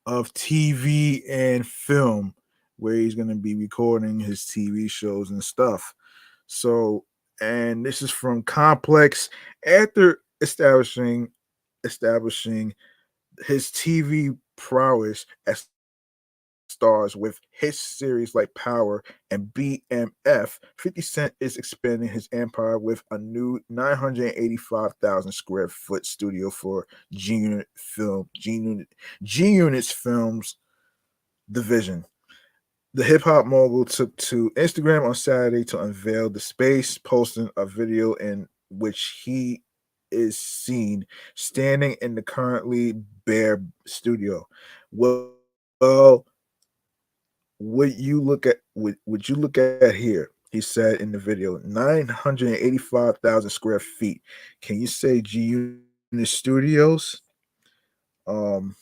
TV and film, where he's going to be recording his TV shows and stuff. So, and this is from Complex after establishing his TV prowess as stars with hit series like Power and BMF. 50 Cent is expanding his empire with a new 985,000 square foot studio for G Unit's Films division. The hip hop mogul took to Instagram on Saturday to unveil the space, posting a video in which he is seen standing in the currently bare studio. Well, would you look at here? He said in the video, 985,000 square feet. Can you say G Unit Studios? Um,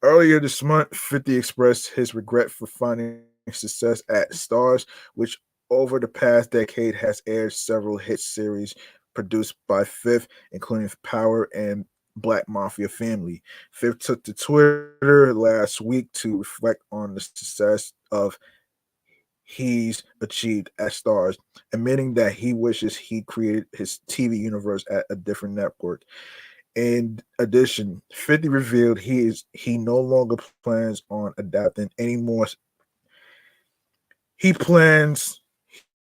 Earlier this month, 50 expressed his regret for finding success at Stars, which over the past decade has aired several hit series produced by Fifth, including Power and Black Mafia Family. Fifth took to Twitter last week to reflect on the success of he's achieved at Stars, admitting that he wishes he created his TV universe at a different network. In addition, 50 revealed he no longer plans on adapting any more. He plans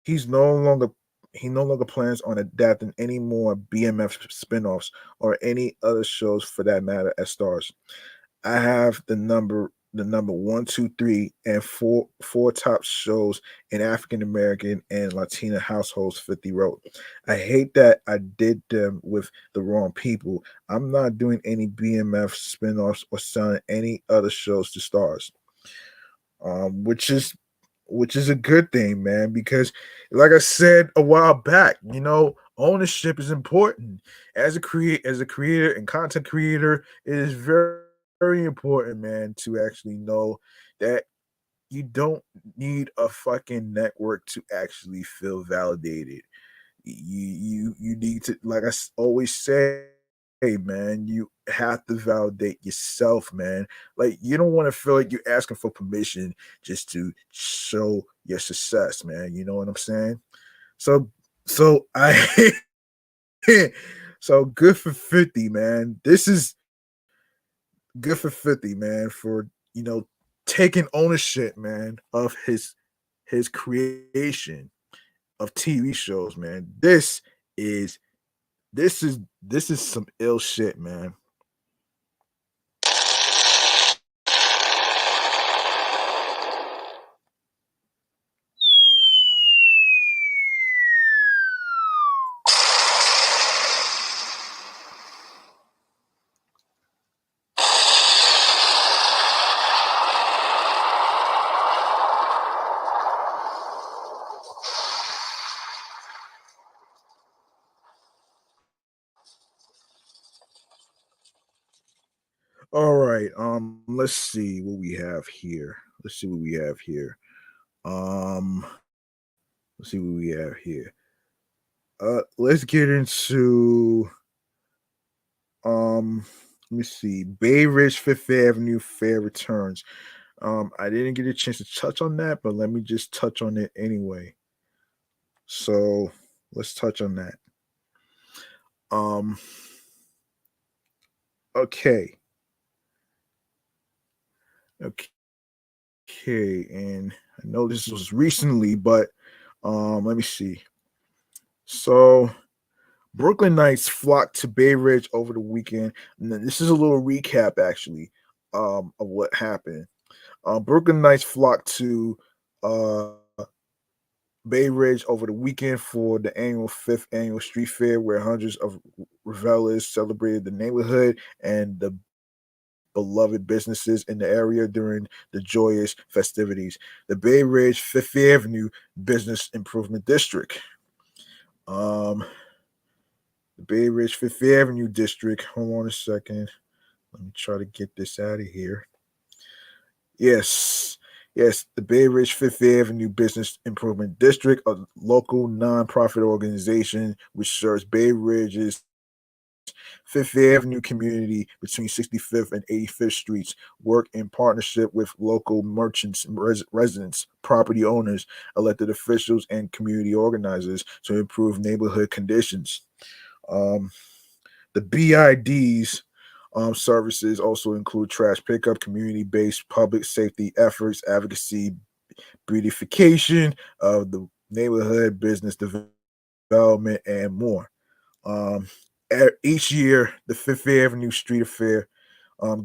he's no longer he no longer plans on adapting any more BMF spinoffs or any other shows for that matter as stars. I have the number one, two, three, and four top shows in African American and Latina households. 50 wrote, I hate that I did them with the wrong people. I'm not doing any BMF spinoffs or selling any other shows to stars. Which is a good thing, man, because like I said a while back, ownership is important. As a creator and content creator, it is very important, man, to actually know that you don't need a fucking network to actually feel validated. You need to, like always say, man, you have to validate yourself, man. Like, you don't want to feel like you're asking for permission just to show your success, man. You know what I'm saying? So so I so good for 50, man. This is good for 50, man, for taking ownership, man, of his creation of TV shows, man. Is this is some ill shit, man. All right, let's see what we have here. Let's see what we have here. Um, let's see what we have here. Let's get into um. Let me see. Bay Ridge Fifth Avenue Fair returns. I didn't get a chance to touch on that, but let me just touch on it anyway. So let's touch on that. Um. Okay. Okay. And I know this was recently, but let me see. So Brooklyn Knights flocked to Bay Ridge over the weekend. And then this is a little recap, actually, of what happened. Brooklyn Knights flocked to uh, Bay Ridge over the weekend for the annual fifth annual street fair, where hundreds of revelers celebrated the neighborhood and the beloved businesses in the area during the joyous festivities. The Bay Ridge Fifth Avenue Business Improvement District. Um, the Bay Ridge Fifth Avenue District. Hold on a second. Let me try to get this out of here. Yes, yes, the Bay Ridge Fifth Avenue Business Improvement District, a local nonprofit organization which serves Bay Ridge's Fifth Avenue community between 65th and 85th Streets work in partnership with local merchants, residents, property owners, elected officials, and community organizers to improve neighborhood conditions. Um, the BIDs services also include trash pickup, community based public safety efforts, advocacy, beautification of the neighborhood, business development, and more. Um, each year, the Fifth Avenue Street Affair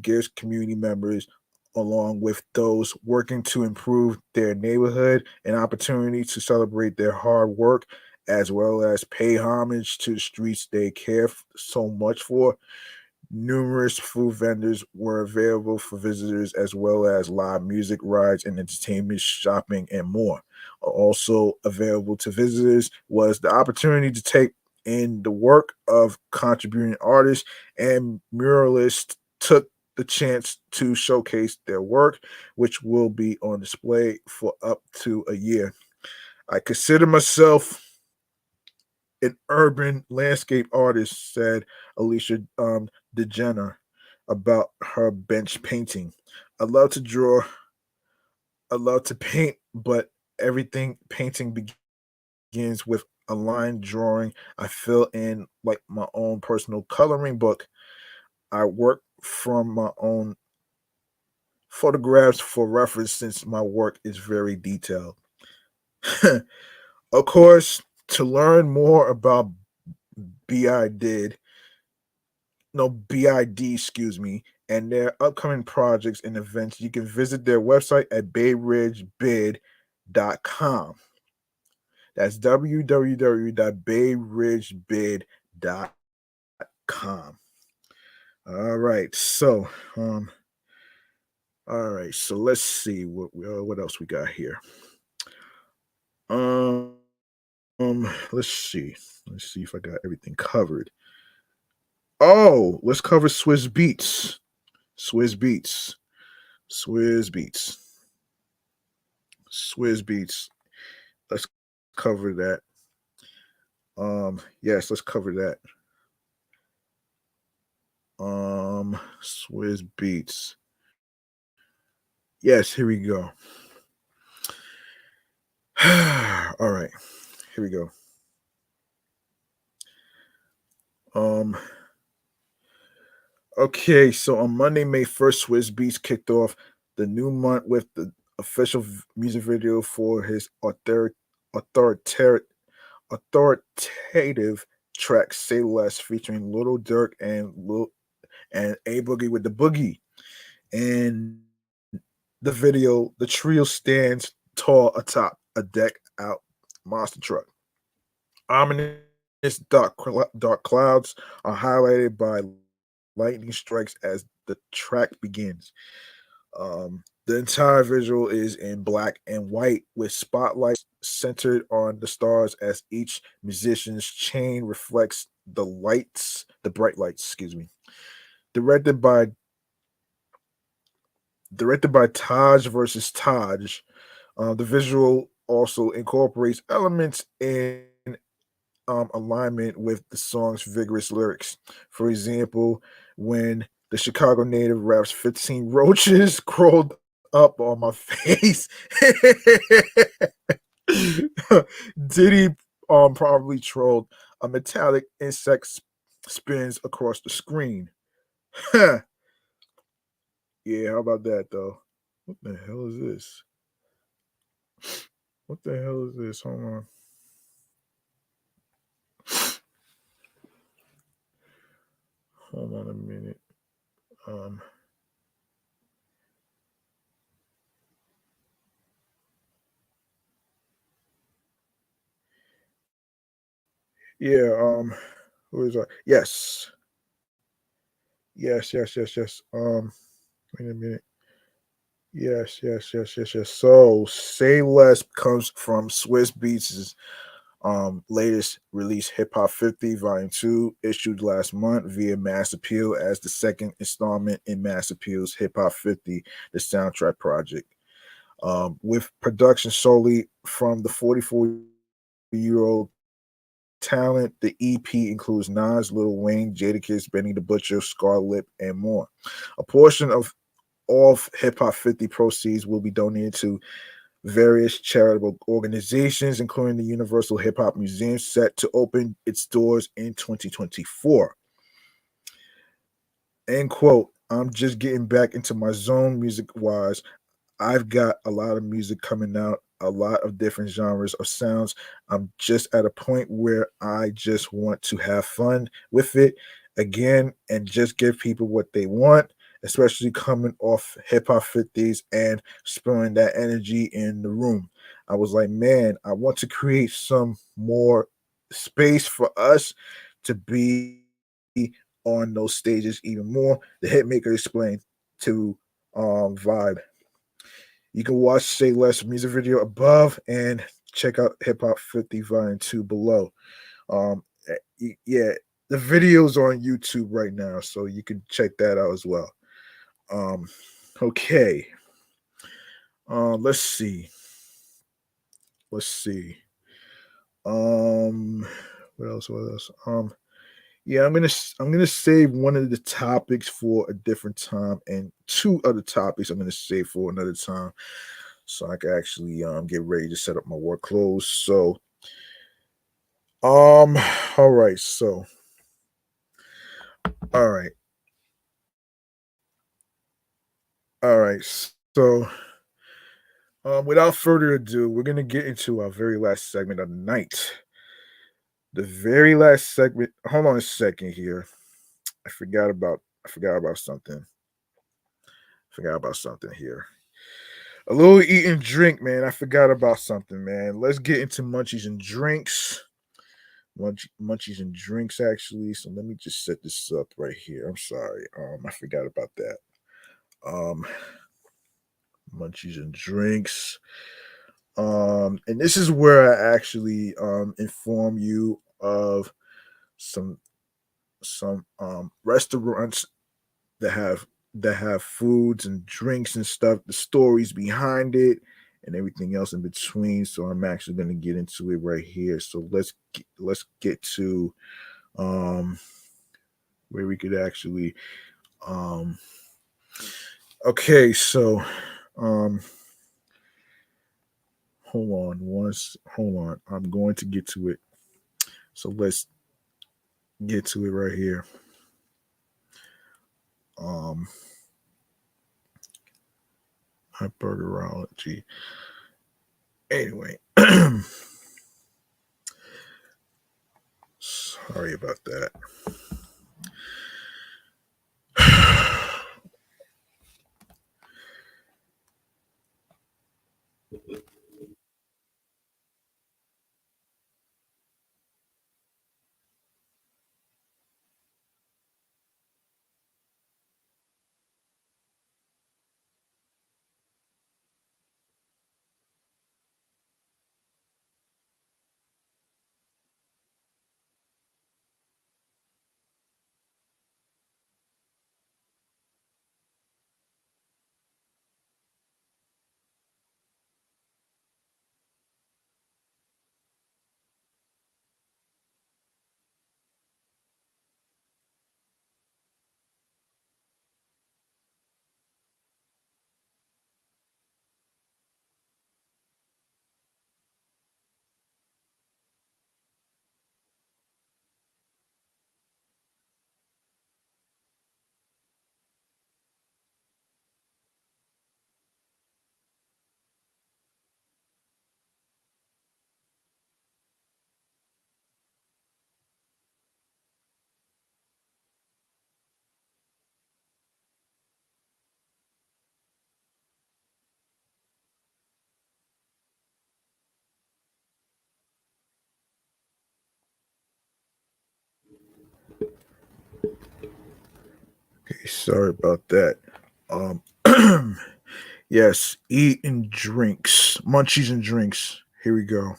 gives community members, along with those working to improve their neighborhood, an opportunity to celebrate their hard work as well as pay homage to the streets they care so much for. Numerous food vendors were available for visitors, as well as live music, rides, and entertainment, shopping, and more. Also available to visitors was the opportunity to take in the work of contributing artists and muralists took the chance to showcase their work, which will be on display for up to a year. I consider myself an urban landscape artist, said Alicia DeGenner about her bench painting. I love to draw, I love to paint, but everything painting begins with a line drawing. I fill in like my own personal coloring book. I work from my own photographs for reference since my work is very detailed. Of course, to learn more about BI no BID, excuse me, and their upcoming projects and events, you can visit their website at bayridgebid.com. That's www.bayridgebid.com. All right, so let's see what else we got here. Let's see. Let's see if I got everything covered. Oh, let's cover Swiss Beats. Swiss Beats. Swiss Beats. Swiss Beats. Let's cover that. Yes, let's cover that. Swiss Beats. Yes, here we go. All right, here we go. Um, okay, so on Monday, May 1st, Swiss Beats kicked off the new month with the official music video for his authoritative authoritative track "Say Less" featuring Little Dirk and A Boogie with the Boogie. And the video, the trio stands tall atop a deck out monster truck. Ominous dark clouds are highlighted by lightning strikes as the track begins. The entire visual is in black and white with spotlights centered on the stars as each musician's chain reflects the bright lights, excuse me. Directed by directed by Taj versus Taj. The visual also incorporates elements in alignment with the song's vigorous lyrics. For example, when the Chicago native raps 15 roaches crawled up on my face. Diddy probably trolled a metallic insect spins across the screen. Yeah, how about that though? What the hell is this? What the hell is this? Hold on. Hold on a minute. Um, yeah. Who is that? Yes, yes. Wait a minute. Yes. So, "Say Less" comes from Swiss Beats' latest release, Hip Hop 50 Volume 2, issued last month via Mass Appeal as the second installment in Mass Appeal's Hip Hop 50, the soundtrack project. With production solely from the 44-year-old talent. The EP includes Nas, Lil Wayne, Jadakiss, Benny the Butcher, Scarlett, and more. A portion of all Hip Hop 50 proceeds will be donated to various charitable organizations, including the Universal Hip Hop Museum, set to open its doors in 2024. End quote. I'm just getting back into my zone music wise. I've got a lot of music coming out, a lot of different genres of sounds. I'm just at a point where I just want to have fun with it again and just give people what they want, especially coming off Hip Hop 50s and spilling that energy in the room. I was like, man, I want to create some more space for us to be on those stages even more. The Hitmaker explained to Vibe. You can watch Say Less music video above and check out Hip Hop 50 Volume 2 below. Yeah, the video's on YouTube right now, so you can check that out as well. Um, okay. Let's see. Let's see. Um, what else? What else? Yeah, I'm gonna save one of the topics for a different time, and two other topics I'm gonna save for another time, so I can actually get ready to set up my work clothes. So um, all right, so all right, all right, so without further ado, we're gonna get into our very last segment of the night. The very last segment. Hold on a second here. I forgot about something. Forgot about something here. A little eat and drink, man. I forgot about something, man. Let's get into munchies and drinks. Munchies and drinks, actually. So let me just set this up right here. I'm sorry. I forgot about that. Um, munchies and drinks. And this is where I actually inform you of some restaurants that have foods and drinks and stuff, the stories behind it, and everything else in between. So I'm actually going to get into it right here. So let's get to um, where we could actually um, okay. So um, hold on. I'm going to get to it. So let's get to it right here. Um, Hyperology. Anyway, sorry about that. Okay, sorry about that. Um, yes, eat and drinks, munchies and drinks. Here we go.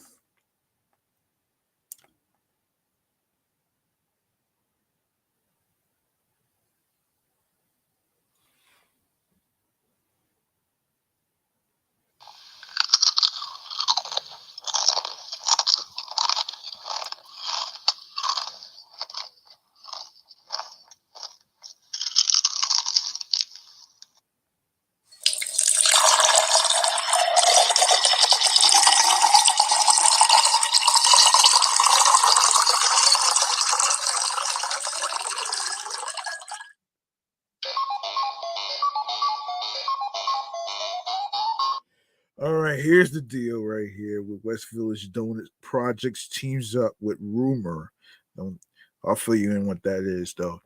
All right, here's the deal right here with West Village Donut Projects teams up with Rumor. Don't, I'll fill you in what that is though.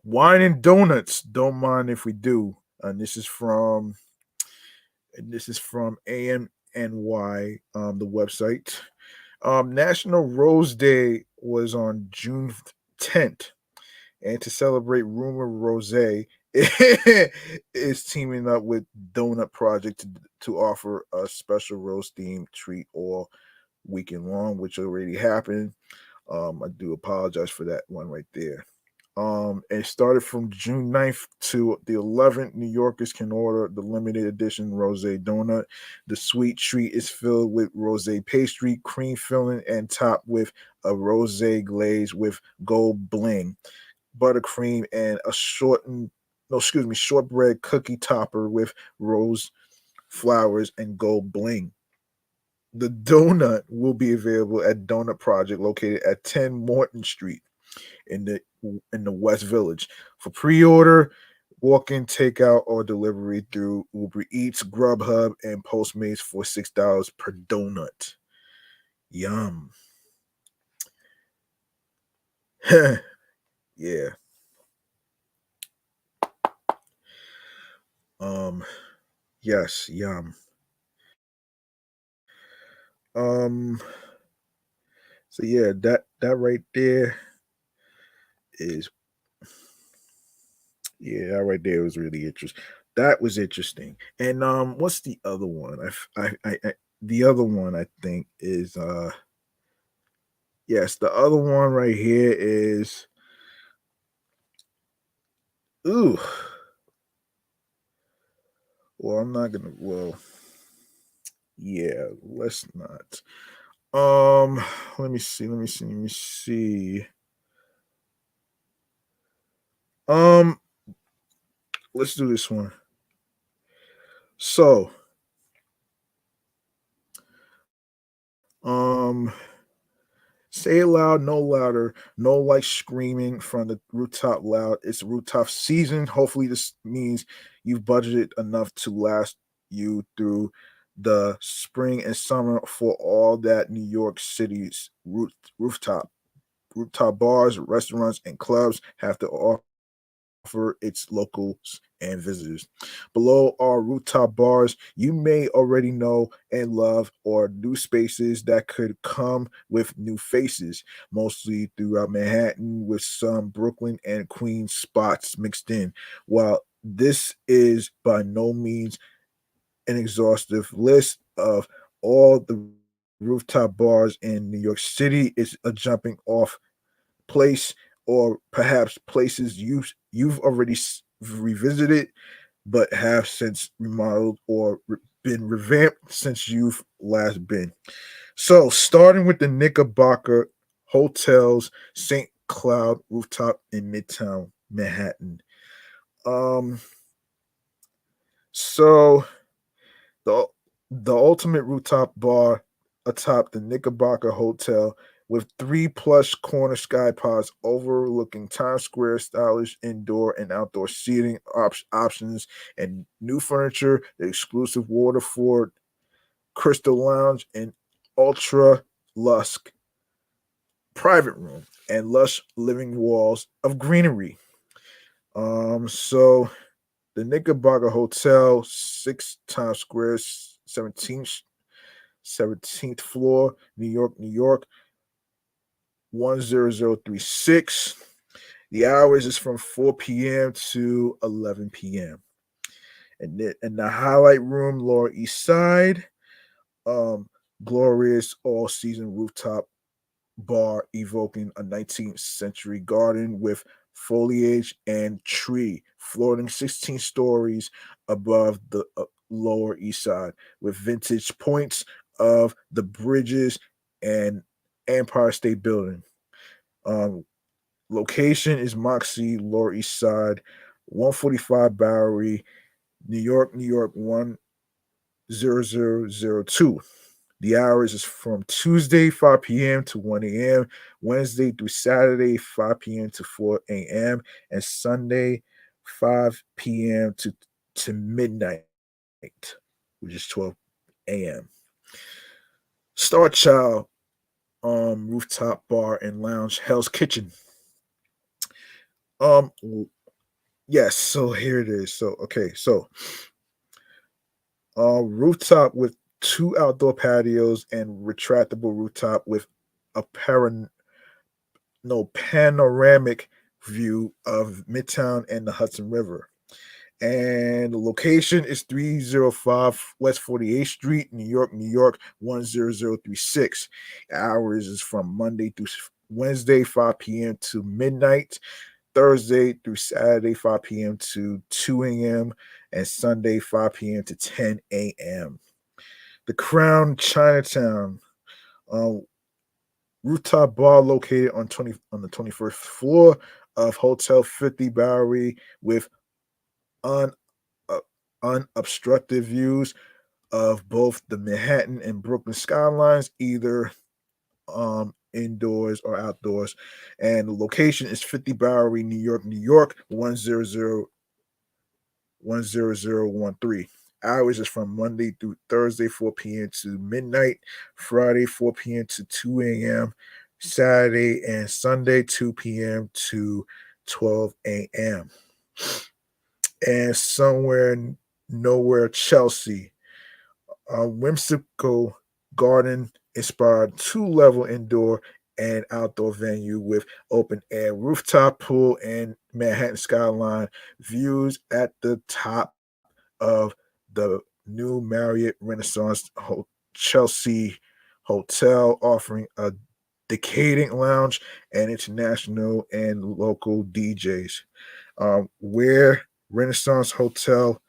Wine and donuts. Don't mind if we do. And this is from AMNY, the website. National Rose Day was on June 10th, and to celebrate, Rumor Rose is teaming up with Donut Project to offer a special rose themed treat all weekend long, which already happened. I do apologize for that one right there. It started from June 9th to the 11th. New Yorkers can order the limited edition rose donut. The sweet treat is filled with rose pastry, cream filling, and topped with a rose glaze with gold bling, buttercream, and a shortbread cookie topper with rose flowers and gold bling. The donut will be available at Donut Project located at 10 Morton Street in the in the West Village. For pre-order, walk-in, takeout, or delivery through Uber Eats, Grubhub, and Postmates for $6 per donut. Yum. Yeah. Um. Yes. Yum. Um. So yeah, that right there is yeah, that right there was really interesting. That was interesting. And what's the other one? I the other one I think is yes, the other one right here is ooh. Well, I'm not gonna. Well, yeah, let's not. Um, let me see. Let me see. Let me see. Um, let's do this one. So, um, say it loud, no louder, no like screaming from the rooftop loud. It's rooftop season. Hopefully, this means you've budgeted enough to last you through the spring and summer for all that New York City's rooftop bars, restaurants, and clubs have to offer its locals and visitors. Below are rooftop bars you may already know and love, or new spaces that could come with new faces, mostly throughout Manhattan, with some Brooklyn and Queens spots mixed in. While this is by no means an exhaustive list of all the rooftop bars in New York City, is a jumping off place, or perhaps places you've already revisited but have since remodeled or been revamped since you've last been. So, starting with the Knickerbocker Hotel's St. Cloud rooftop in Midtown Manhattan. Um, so the the ultimate rooftop bar atop the Knickerbocker Hotel, with three plush corner sky pods overlooking Times Square, stylish indoor and outdoor seating options, and new furniture, the exclusive Waterford Crystal Lounge, and ultra lush private room, and lush living walls of greenery. So the Knickerbocker Hotel, 6 Times Square, 17th floor, New York, New York, 10036. The hours is from 4 p.m. to 11 p.m. And the highlight room, Lower East Side, um, glorious all season rooftop bar evoking a 19th century garden with foliage and tree floating 16 stories above the Lower East Side, with vintage points of the bridges and Empire State Building. Um, Location is Moxie, Lower East Side, 145 Bowery, New York, New York 10002. The hours is from Tuesday 5 p.m. to 1 a.m., Wednesday through Saturday 5 p.m. to 4 a.m., and Sunday 5 p.m. to midnight, which is 12. a.m. Star Child rooftop bar and lounge, Hell's Kitchen. Um yes, so here it is. So okay, so rooftop with two outdoor patios and retractable rooftop with a panoramic view of Midtown and the Hudson River. And the location is 305 West 48th Street, New York, New York 10036. Hours is from Monday through Wednesday, 5 p.m. to midnight, Thursday through Saturday, 5 p.m. to 2 a.m., and Sunday, 5 p.m. to 10 a.m. The Crown Chinatown rooftop bar located on the 21st floor of Hotel 50 Bowery with un, uh, unobstructed views of both the Manhattan and Brooklyn skylines, either indoors or outdoors. And the location is 50 Bowery, New York, New York 10013. Hours is from Monday through Thursday, 4 p.m. to midnight, Friday, 4 p.m. to 2 a.m., Saturday and Sunday, 2 p.m. to 12 a.m. And somewhere nowhere, Chelsea, a whimsical garden inspired two-level indoor and outdoor venue with open air rooftop pool and Manhattan skyline views at the top of the new Marriott Renaissance Chelsea Hotel, offering a decadent lounge and international and local DJs. Where Renaissance Hotel,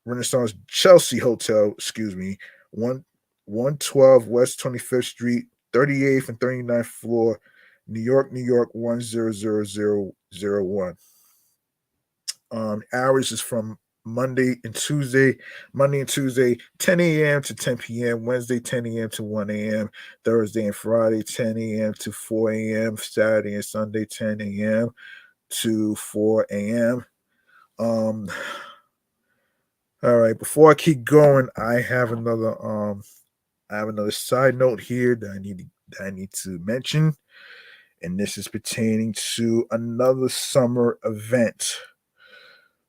Renaissance Chelsea Hotel, excuse me, 112 West 25th Street, 38th and 39th floor, New York, New York 10001. Hours is from Monday and Tuesday, 10 a.m. to 10 p.m., Wednesday, 10 a.m. to 1 a.m., Thursday and Friday, 10 a.m. to 4 a.m., Saturday and Sunday, 10 a.m. to 4 a.m. Um, all right, before I keep going, I have another side note here that I need to mention, and this is pertaining to another summer event.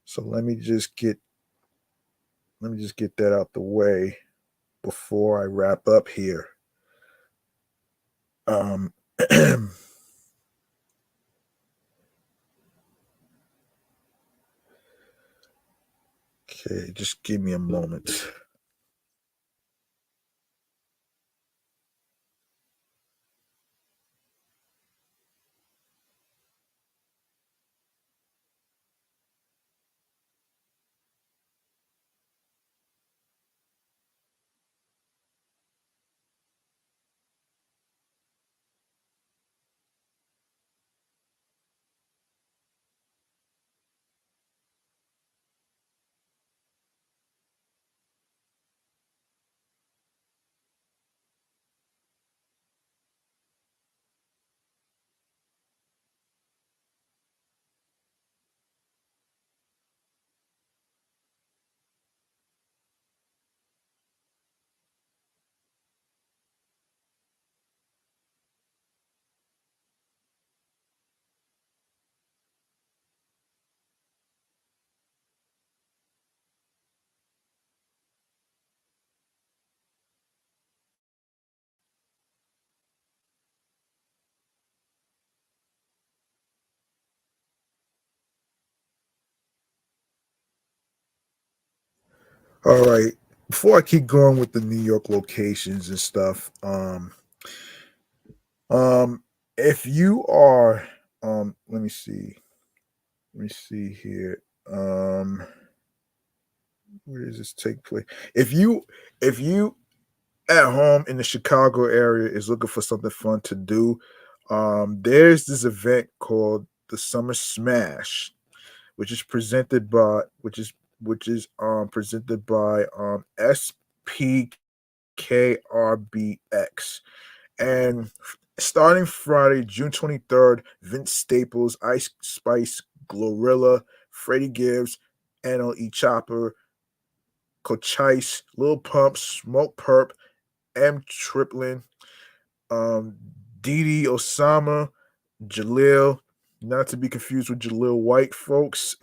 So let me just get that out the way before I wrap up here. Okay, just give me a moment. All right. Before I keep going with the New York locations and stuff, um, if you are, let me see here. Where does this take place? If you, if you at home in the Chicago area is looking for something fun to do, there's this event called the Summer Smash, which is presented by presented by SPKRBX. And starting Friday, June 23rd, Vince Staples, Ice Spice, Glorilla, Freddie Gibbs, NLE Chopper, Cochise, Lil Pump, Smoke Perp, M Triplin, um, Didi Osama, Jalil, not to be confused with Jalil White, folks.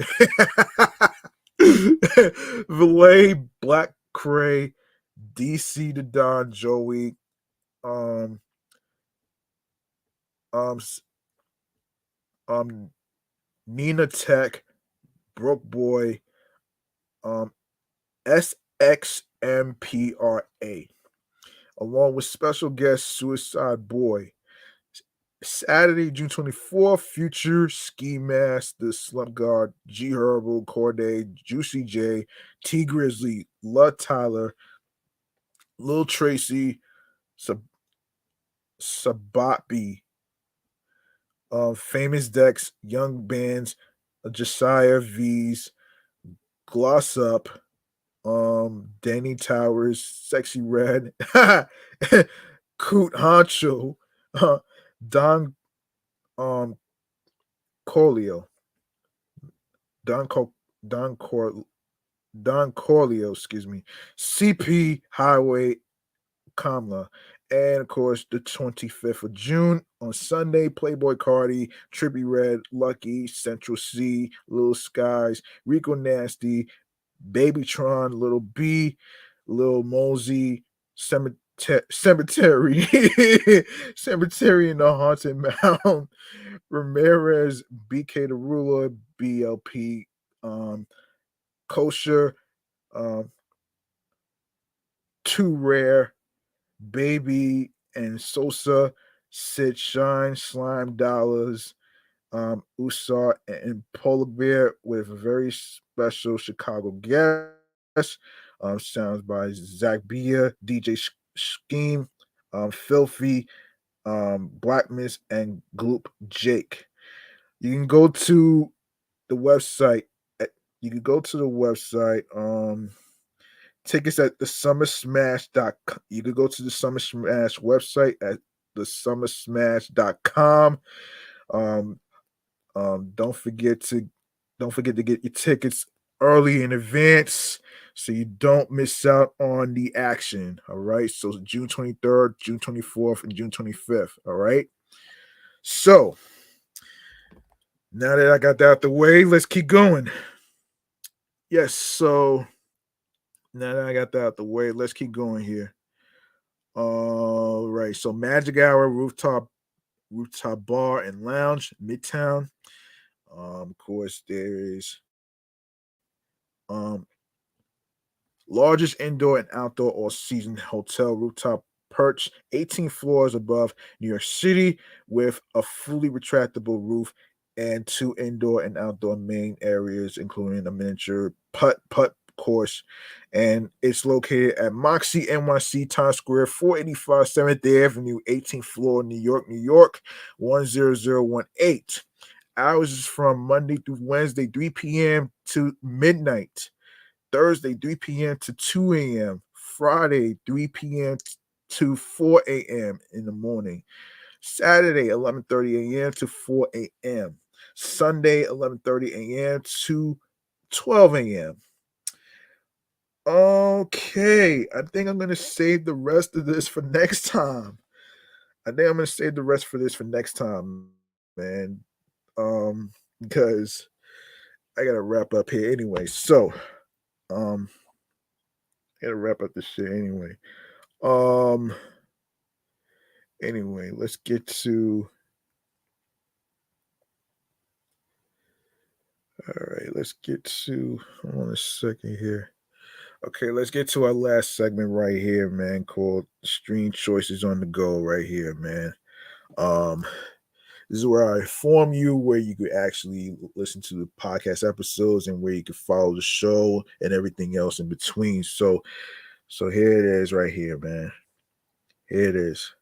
Valet, Black Cray, DC the Don, Joey, um, um, um, Nina Tech, Brook Boy, um, SXMPRA, along with special guest Suicide Boy. Saturday, June 24th, Future, Ski Mask, The Slump Guard, G Herbal, Corday, Juicy J, T Grizzly, Lud Tyler, Lil Tracy, Sabapi, Famous Dex, Young Bands, Josiah V's, Gloss Up, Danny Towers, Sexy Red, Coot Honcho, Don um Colio, Don Col- Don Cor Don Corleo, excuse me, CP Highway Kamla. And of course, the 25th of June on Sunday, Playboy Cardi, Trippy Red, Lucky, Central C, Little Skies, Rico Nasty, Babytron, Little B, Lil Mosey, Cemetery, Cemetery in the Haunted Mound, Ramirez, BK the Ruler, BLP, Kosher, um, Too Rare, Baby and Sosa, Sid Shine, Slime Dollars, Usar, and Polar Bear with a very special Chicago guest. Sounds by Zach Bia, DJ Scheme, Filthy, Black Miss, and Gloop Jake. You can go to the website. You can go to the website. Tickets at the summersmash.com. You could go to the Summer Smash website at the summersmash.com. Um, don't forget to get your tickets early in advance so you don't miss out on the action. All right. So June 23rd, June 24th, and June 25th. All right. So now that I got that out the way, let's keep going. Yes, so now that I got that out the way, let's keep going here. All right. So Magic Hour rooftop bar and lounge, Midtown. Of course, there is largest indoor and outdoor all season hotel rooftop perch, 18 floors above New York City, with a fully retractable roof and two indoor and outdoor main areas, including a miniature putt course. And it's located at Moxie NYC Times Square, 485 7th Avenue, 18th floor, New York, 10018. Hours is from Monday through Wednesday, 3 p.m. to midnight. Thursday, 3 p.m. to 2 a.m. Friday, 3 p.m. to 4 a.m. in the morning. Saturday, 11:30 a.m. to 4 a.m. Sunday, 11:30 a.m. to 12 a.m. Okay, I think I'm gonna save the rest of this for next time. I think I'm gonna save the rest for this for next time, man. Because I gotta wrap up here anyway. So, um, I gotta wrap up this shit anyway. Um, anyway, let's get to. All right, let's get to. Hold on a second here. Okay, let's get to our last segment right here, man, called Stream Choices on the Go, right here, man. Um, this is where I inform you where you could actually listen to the podcast episodes and where you can follow the show and everything else in between. So here it is, right here, man. Here it is.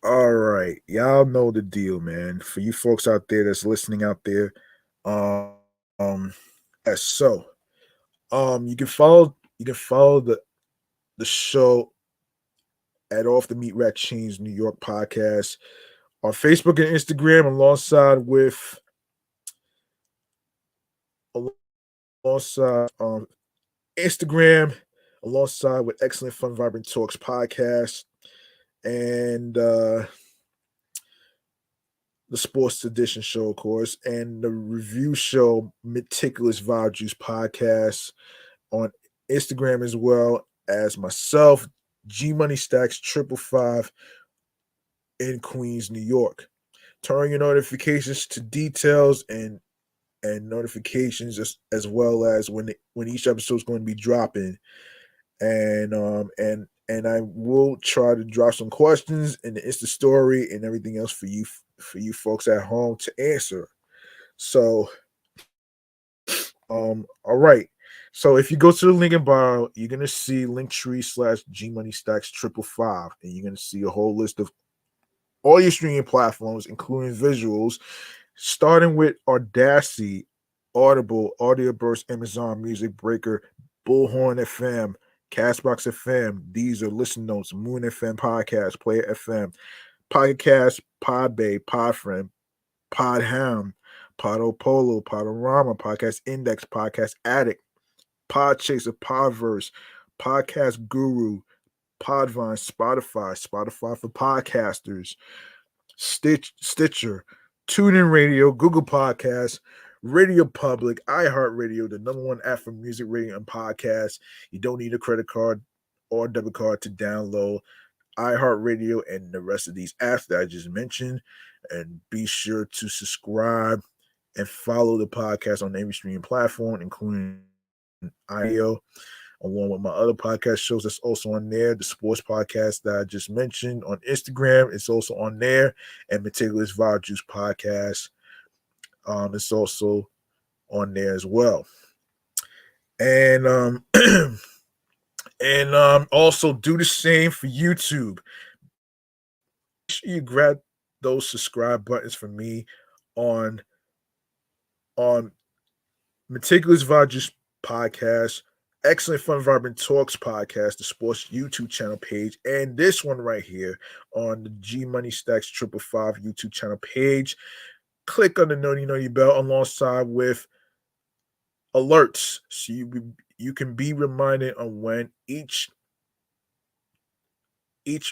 All right, y'all know the deal, man. For you folks out there that's listening out there, yes. So, you can follow the show at Off the Meat Rack Chainz New York podcast on Facebook and Instagram, alongside with alongside Instagram, alongside with Excellent Fun Vibrant Talks podcast and the Sports Edition show, of course, and the review show Meticulous Vibe Juice podcast on Instagram, as well as myself, G Money Stacks 555 in Queens, New York. Turn your notifications to details and notifications as well as when each episode is going to be dropping. And I will try to drop some questions in the Insta story and everything else for you folks at home to answer. So all right. So if you go to the link in bio, you're gonna see Linktree/G Money Stacks 555, and you're gonna see a whole list of all your streaming platforms, including visuals, starting with Audacity, Audible, Audio Burst, Amazon Music, Breaker, Bullhorn FM, Castbox FM. These are Listen Notes, Moon FM Podcast, Player FM, Podcast, Podbay, Podfriend, Podhound, Podopolo, Podorama, Podcast Index, Podcast Addict, Podchaser, Podverse, Podcast Guru, Podvine, Spotify for podcasters, Stitcher, TuneIn Radio, Google Podcasts, Radio Public, iHeartRadio, the number one app for music, radio, and podcasts. You don't need a credit card or debit card to download iHeartRadio and the rest of these apps that I just mentioned. And be sure to subscribe and follow the podcast on every streaming platform, including IO, along with my other podcast shows that's also on there. The sports podcast that I just mentioned on Instagram, it's also on there. And Meticulous Vibe Juice podcast, it's also on there as well. And also do the same for YouTube. Make sure you grab those subscribe buttons for me on Meticulous Vibe Juice podcast, Excellent Fun Vibrant Talks podcast, the sports YouTube channel page, and this one right here on the G Money Stacks 555 YouTube channel page. Click on the Naughty bell alongside with alerts so you can be reminded on when each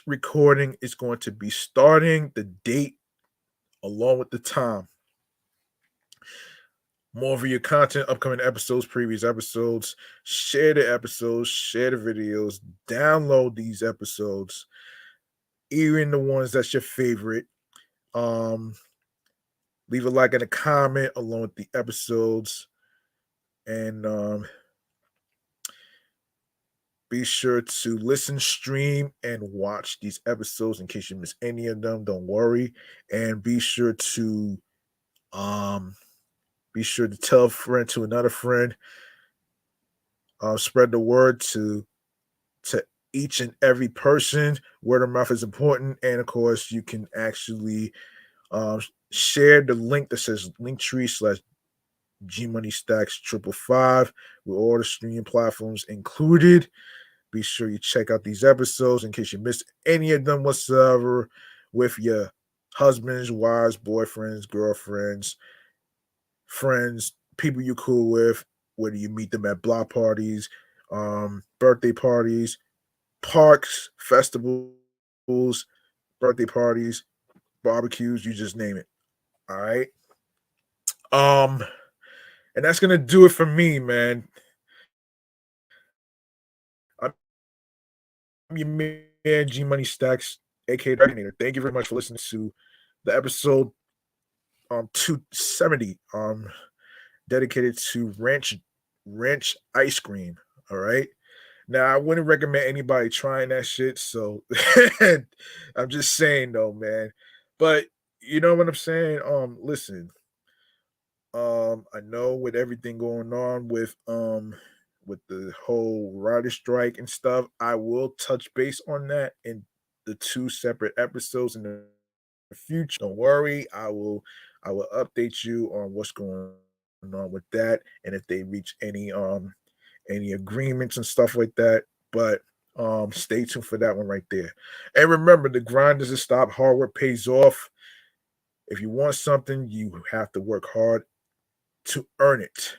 recording is going to be starting, the date, along with the time. More of your content, upcoming episodes, previous episodes. Share the episodes, share the videos, download these episodes, even the ones that's your favorite. Leave a like and a comment along with the episodes. And be sure to listen, stream, and watch these episodes in case you miss any of them. Don't worry. And be sure to tell a friend to another friend. Spread the word to each and every person. Word of mouth is important, and of course, you can actually share the link that says Linktree/G Money Stacks 555 with all the streaming platforms included. Be sure you check out these episodes in case you missed any of them whatsoever with your husbands, wives, boyfriends, girlfriends, friends, people you cool with, whether you meet them at block parties, birthday parties, parks, festivals, birthday parties, barbecues, you just name it. All right. And that's gonna do it for me, man. I'm your man, G Money Stacks, aka Dragonator. Thank you very much for listening to the episode 270, dedicated to ranch ice cream. All right. Now I wouldn't recommend anybody trying that shit, so I'm just saying though, man. But you know what I'm saying? Listen, I know with everything going on with the whole rider strike and stuff, I will touch base on that in the two separate episodes in the future. Don't worry, I will update you on what's going on with that and if they reach any agreements and stuff like that. But stay tuned for that one right there. And remember, the grind doesn't stop. Hard work pays off. If you want something, you have to work hard to earn it.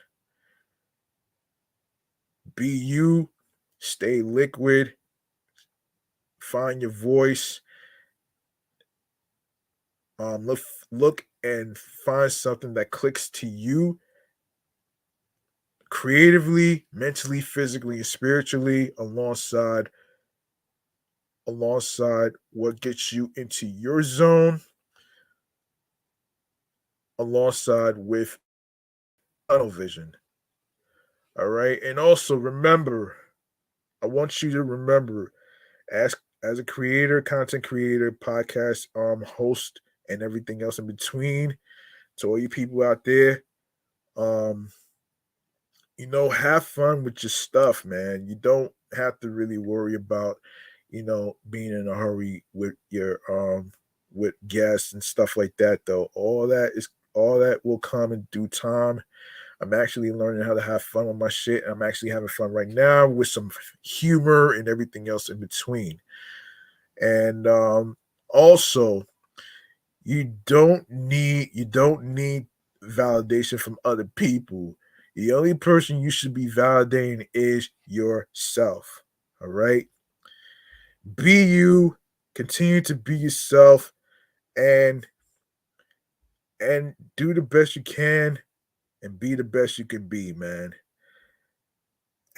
Be you, stay liquid, find your voice. Look, look and find something that clicks to you creatively, mentally, physically, and spiritually, alongside what gets you into your zone, alongside with tunnel vision. All right. And also remember, I want you to remember, as as a creator, content creator, podcast host, and everything else in between, to all you people out there, um, have fun with your stuff, man. You don't have to really worry about, being in a hurry with guests and stuff like that though. All that will come in due time. I'm actually learning how to have fun with my shit. I'm actually having fun right now with some humor and everything else in between. And also, you don't need validation from other people. The only person you should be validating is yourself. All right? Be you, continue to be yourself, and do the best you can and be the best you can be, man.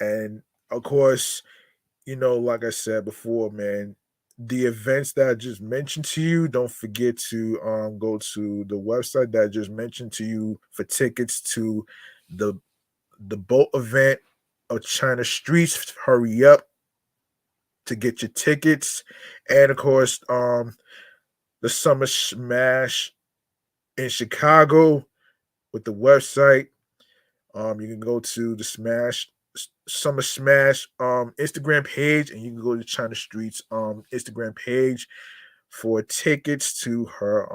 And of course, like I said before, man, the events that I just mentioned to you, don't forget to go to the website that I just mentioned to you for tickets to the the boat event of China Streets. Hurry up to get your tickets. And of course, the Summer Smash in Chicago with the website. You can go to the Summer Smash Instagram page, and you can go to China Street's Instagram page for tickets to her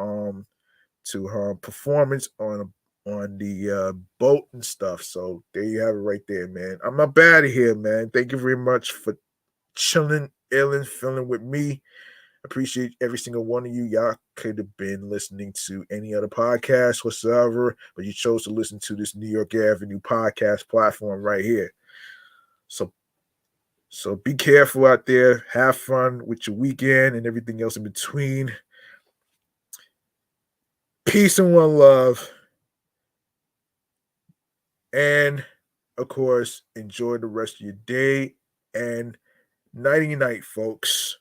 performance on the boat and stuff. So there you have it right there, man. I'm not bad here, man. Thank you very much for chilling, illin, feeling with me. Appreciate every single one of you. Y'all could have been listening to any other podcast whatsoever, but you chose to listen to this New York Avenue podcast platform right here. So so be careful out there. Have fun with your weekend and everything else in between. Peace and one love. And of course, enjoy the rest of your day and nighty night, folks.